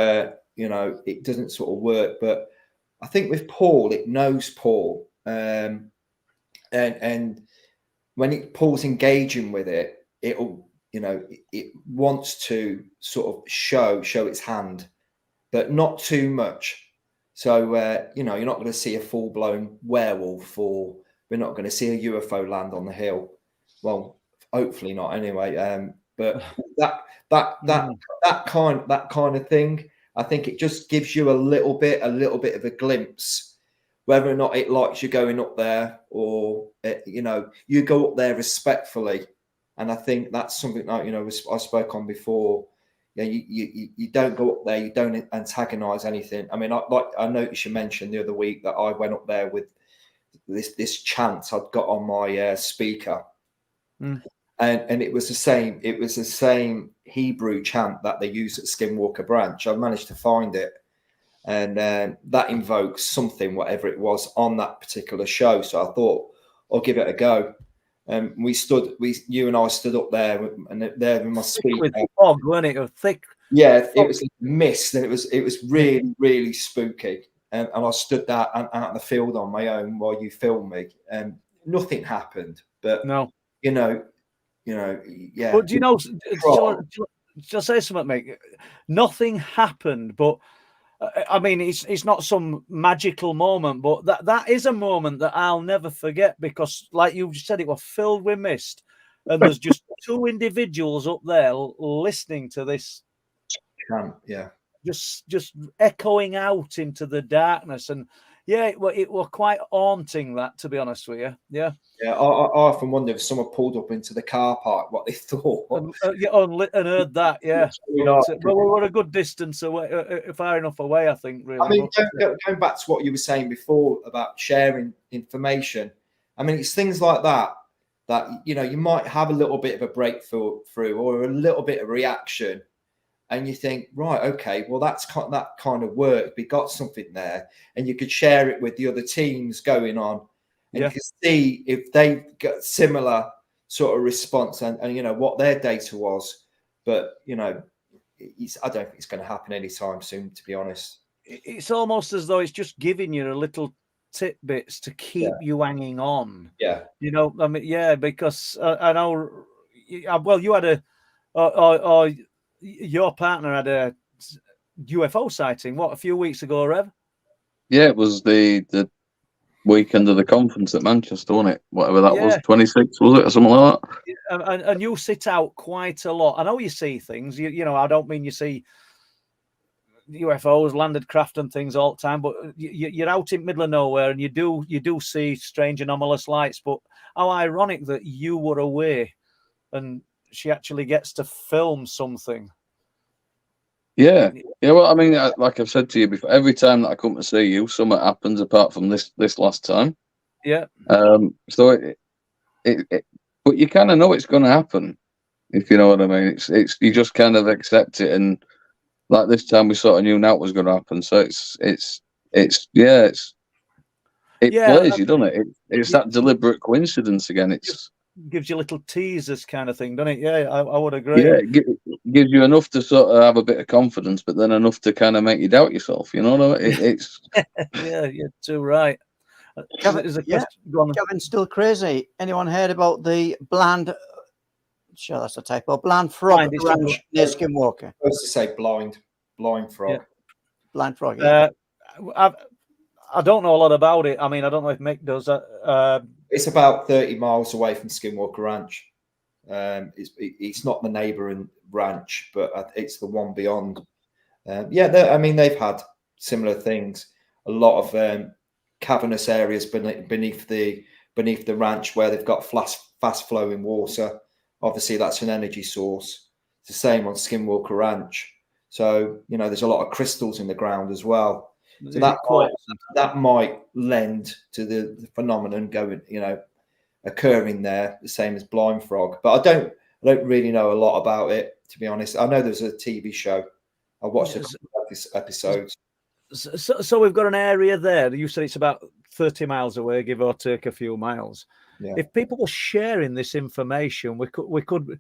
it doesn't sort of work. But I think with Paul, it knows Paul. And when Paul's engaging with it, it'll, it wants to sort of show its hand, but not too much. So, you're not going to see a full-blown werewolf, or we're not going to see a UFO land on the hill. Well, hopefully not anyway. But that kind of thing, I think it just gives you a little bit of a glimpse, whether or not it likes you going up there, or you go up there respectfully. And I think that's something that I spoke on before. Yeah, you don't go up there, you don't antagonize anything. I mean, I noticed you mentioned the other week that I went up there with this chant I'd got on my speaker, and it was the same Hebrew chant that they use at Skinwalker Branch. I managed to find it, and that invokes something, whatever it was, on that particular show. So I thought I'll give it a go. You and I stood up there, and there in my speaker with fog, wasn't it? Thick. Yeah, it was mist, and it was really, really spooky. And I stood there out in the field on my own while you filmed me, and nothing happened. But No, yeah. But do you know? Shall I say something, mate? Nothing happened, but I mean, it's not some magical moment, but that is a moment that I'll never forget, because, like you said, it was filled with mist, and there's just two individuals up there listening to this. Yeah, just echoing out into the darkness, and yeah, it were quite haunting, that, to be honest with you. Yeah. I often wonder if someone pulled up into the car park, what they thought. And heard that, yeah. Well, we're a good distance away, far enough away, I think. Really, I mean, going back to what you were saying before about sharing information. I mean, it's things like that you might have a little bit of a breakthrough or a little bit of reaction. And you think, right, okay, well, that kind of worked. We got something there, and you could share it with the other teams going on, and you can see if they got similar sort of response and what their data was. But I don't think it's going to happen anytime soon, to be honest. It's almost as though it's just giving you a little tidbits to keep you hanging on. Yeah, I mean, because I know. Well, you had or your partner had a UFO sighting, a few weeks ago, Rev? Yeah, it was the weekend of the conference at Manchester, wasn't it? Whatever that was, 26, was it, or something like that? And you sit out quite a lot. I know you see things. I don't mean you see UFOs, landed craft, and things all the time, but you're out in the middle of nowhere, and you do see strange anomalous lights. But how ironic that you were away, and she actually gets to film something. Yeah. Well, I mean, like I've said to you before, every time that I come to see you, something happens apart from this last time. Yeah. So but you kind of know it's going to happen, if you know what I mean. It's you just kind of accept it, and like this time we sort of knew now it was going to happen. So it plays you, doesn't it? It's that deliberate coincidence again. It's gives you little teasers kind of thing, doesn't it? Yeah, I would agree. Yeah, it gives you enough to sort of have a bit of confidence, but then enough to kind of make you doubt yourself. You know what I mean? It's yeah, you're too right. Kevin's still crazy. Anyone heard about the bland? Sure, that's a typo. Bland frog ranch near Skinwalker. I was to say blind frog. Yeah. Blind frog. Yeah. I don't know a lot about it. I mean, I don't know if Mick does. It's about 30 miles away from Skinwalker Ranch. It's not the neighbouring ranch, but it's the one beyond. They've had similar things. A lot of cavernous areas beneath the ranch where they've got fast flowing water. Obviously, that's an energy source. It's the same on Skinwalker Ranch. So there's a lot of crystals in the ground as well. So that might lend to the phenomenon occurring there, the same as blind frog. But I don't really know a lot about it, to be honest. I know there's a TV show. I watched a couple of episodes. So we've got an area there. You said it's about 30 miles away, give or take a few miles. Yeah. If people were sharing this information, we could.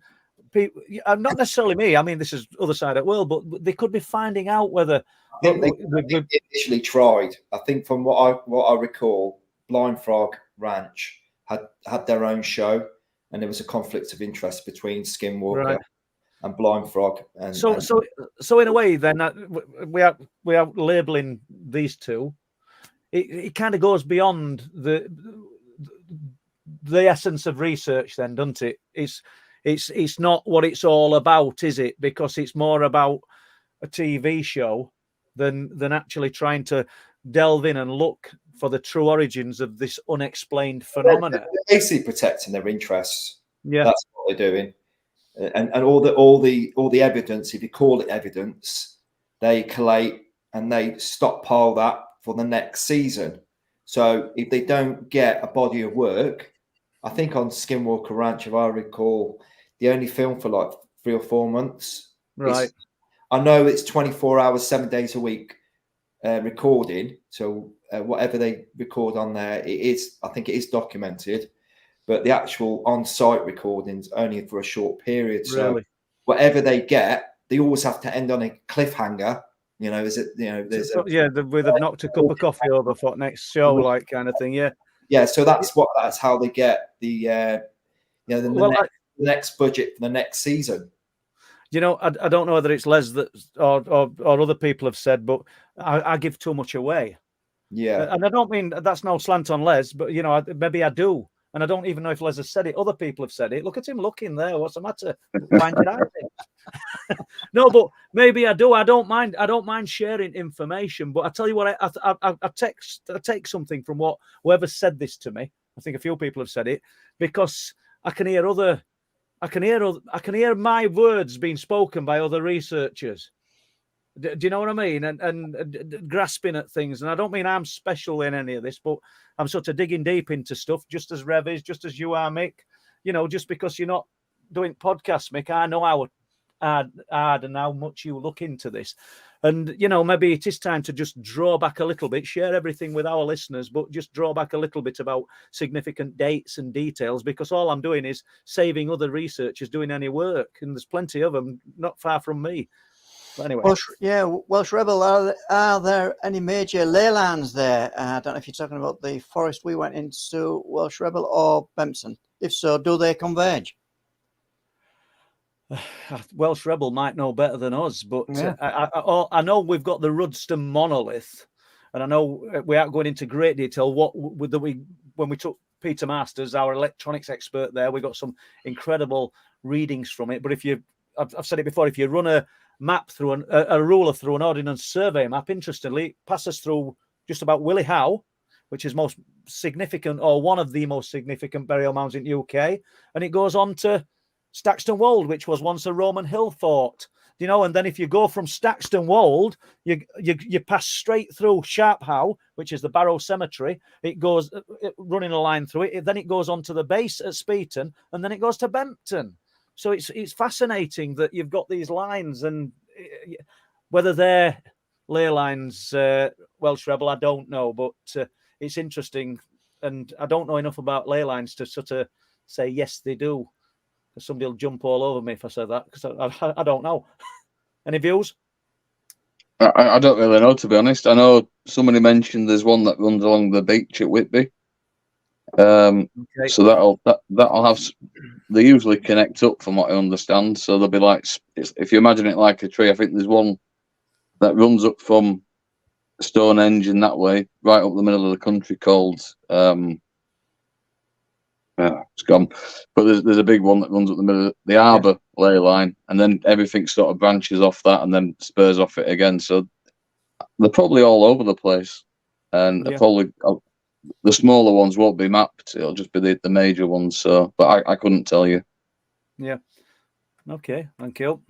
Not necessarily me. I mean, this is other side of the world, but they could be finding out whether. I think they initially tried. I think from what I recall, Blind Frog Ranch had their own show, and there was a conflict of interest between Skinwalker and Blind Frog. And so in a way, then we are labeling these two. It kind of goes beyond the essence of research, then, doesn't it? It's not what it's all about, is it? Because it's more about a TV show than actually trying to delve in and look for the true origins of this unexplained phenomena. They're basically protecting their interests. Yeah, that's what they're doing. and all the evidence, if you call it evidence, they collate and they stockpile that for the next season. So if they don't get a body of work, I think on Skinwalker Ranch, if I recall, they only filmed for like 3 or 4 months. Right. I know it's 24 hours, 7 days a week recording. So whatever they record on there, I think it is documented. But the actual on-site recordings only for a short period. Really? So whatever they get, they always have to end on a cliffhanger. You know, they've knocked a cup of coffee over for next show, like kind of thing. Yeah. So that's how they get the next budget for the next season. You know, I don't know whether it's Les that or other people have said, but I give too much away. Yeah. And I don't mean that's no slant on Les, but you know, maybe I do. And I don't even know if Les has said it. Other people have said it. Look at him looking there. What's the matter? No, but maybe I do. I don't mind sharing information. But I tell you what, I take something from whoever said this to me. I think a few people have said it, because I can hear my words being spoken by other researchers. Do you know what I mean? And grasping at things. And I don't mean I'm special in any of this, but I'm sort of digging deep into stuff, just as Rev is, just as you are, Mick. You know, just because you're not doing podcasts, Mick, I know how hard and how much you look into this. And, you know, maybe it is time to just draw back a little bit, share everything with our listeners, but just draw back a little bit about significant dates and details, because all I'm doing is saving other researchers doing any work. And there's plenty of them not far from me. But anyway. Welsh Rebel, are there any major ley lines there? I don't know if you're talking about the forest we went into, Welsh Rebel, or Bempton. If so, do they converge? Welsh Rebel might know better than us, but Yeah. I know we've got the Rudston monolith, and I know we aren't going into great detail. When we took Peter Masters, our electronics expert there, we got some incredible readings from it. But I've said it before, if you run a map through a ruler through an ordnance survey map, interestingly, it passes through just about Willie Howe, which is most significant, or one of the most significant burial mounds in the UK, and it goes on to Staxton Wold, which was once a Roman hill fort. You know, and then if you go from Staxton Wold, you pass straight through Sharp Howe, which is the Barrow Cemetery. It goes running a line through it. Then it goes on to the base at Speeton, and then it goes to Bempton. So it's fascinating that you've got these lines, and whether they're ley lines, Welsh Rebel, I don't know, but it's interesting, and I don't know enough about ley lines to sort of say yes, they do. Somebody will jump all over me if I say that, because I don't know. Any views? I don't really know, to be honest. I know somebody mentioned there's one that runs along the beach at Whitby. Okay. So that'll have. They usually connect up, from what I understand. So they'll be like, if you imagine it like a tree, I think there's one that runs up from Stonehenge in that way, right up the middle of the country, called it's gone. But there's a big one that runs up the middle of the Arbor ley line, and then everything sort of branches off that and then spurs off it again. So they're probably all over the place, and probably the smaller ones won't be mapped. It'll just be the major ones. So, but I couldn't tell you. Yeah. Okay. Thank you.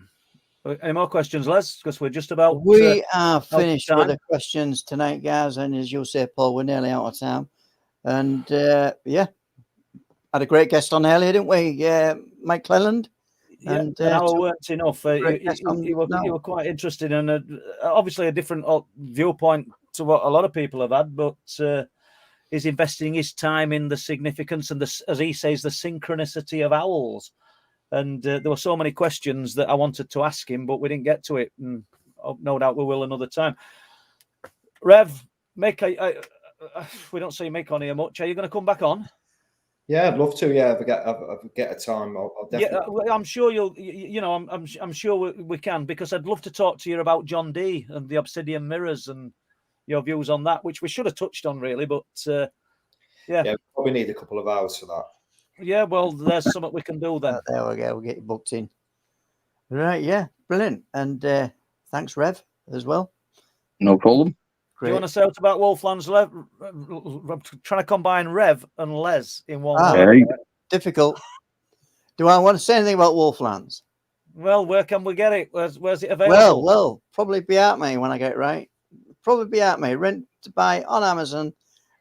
Any more questions, Les? Because we're just about. We are finished with the questions tonight, guys. And as you say, Paul, we're nearly out of time. And had a great guest on earlier, didn't we? Mike Clelland. Yeah, and an hour weren't enough. You were quite interested in obviously a different viewpoint to what a lot of people have had, but is investing his time in the significance and as he says, the synchronicity of owls. And there were so many questions that I wanted to ask him, but we didn't get to it. And no doubt we will another time. Rev, Mick, we don't see Mick on here much. Are you going to come back on? Yeah, I'd love to. Yeah, if I get a time, I'll definitely. Yeah, I'm sure you'll. You know, I'm sure we can, because I'd love to talk to you about John Dee and the obsidian mirrors and your views on that, which we should have touched on really, but yeah, we probably need a couple of hours for that. Yeah, well, there's something we can do then. There we go. We'll get you booked in. Right, yeah, brilliant. And thanks, Rev, as well. No problem. Great. Do you want to say out about Wolflands? I'm trying to combine Rev and Les in one word. Difficult. Do I want to say anything about Wolflands? Well, where can we get it? Where's it available? Well, probably be at me when I get it right. Probably be at me. Rent to buy on Amazon.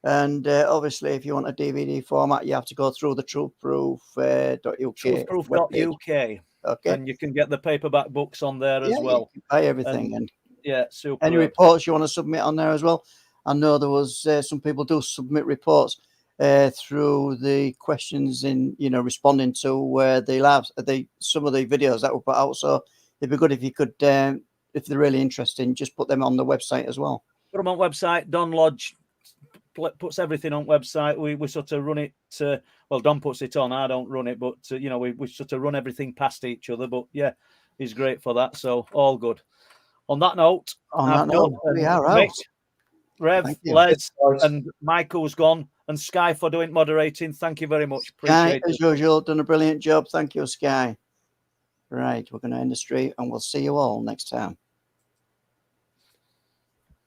And obviously, if you want a DVD format, you have to go through the truthproof.uk. Truthproof.uk. Okay. And you can get the paperback books on there as well. You can buy everything. And yeah, super. Any reports you want to submit on there as well? I know there was some people do submit reports through the questions in, responding to the labs, some of the videos that were put out. So it'd be good if you could, if they're really interesting, just put them on the website as well. Put them on website. Don Lodge puts everything on website. We sort of run it. Well, Don puts it on. I don't run it, but we sort of run everything past each other. But yeah, he's great for that. So all good. On that note, we are out. Rev, Les, and Michael's gone, and Sky for doing moderating. Thank you very much. Appreciate it. As usual, done a brilliant job. Thank you, Sky. Right, we're going to end the stream, and we'll see you all next time.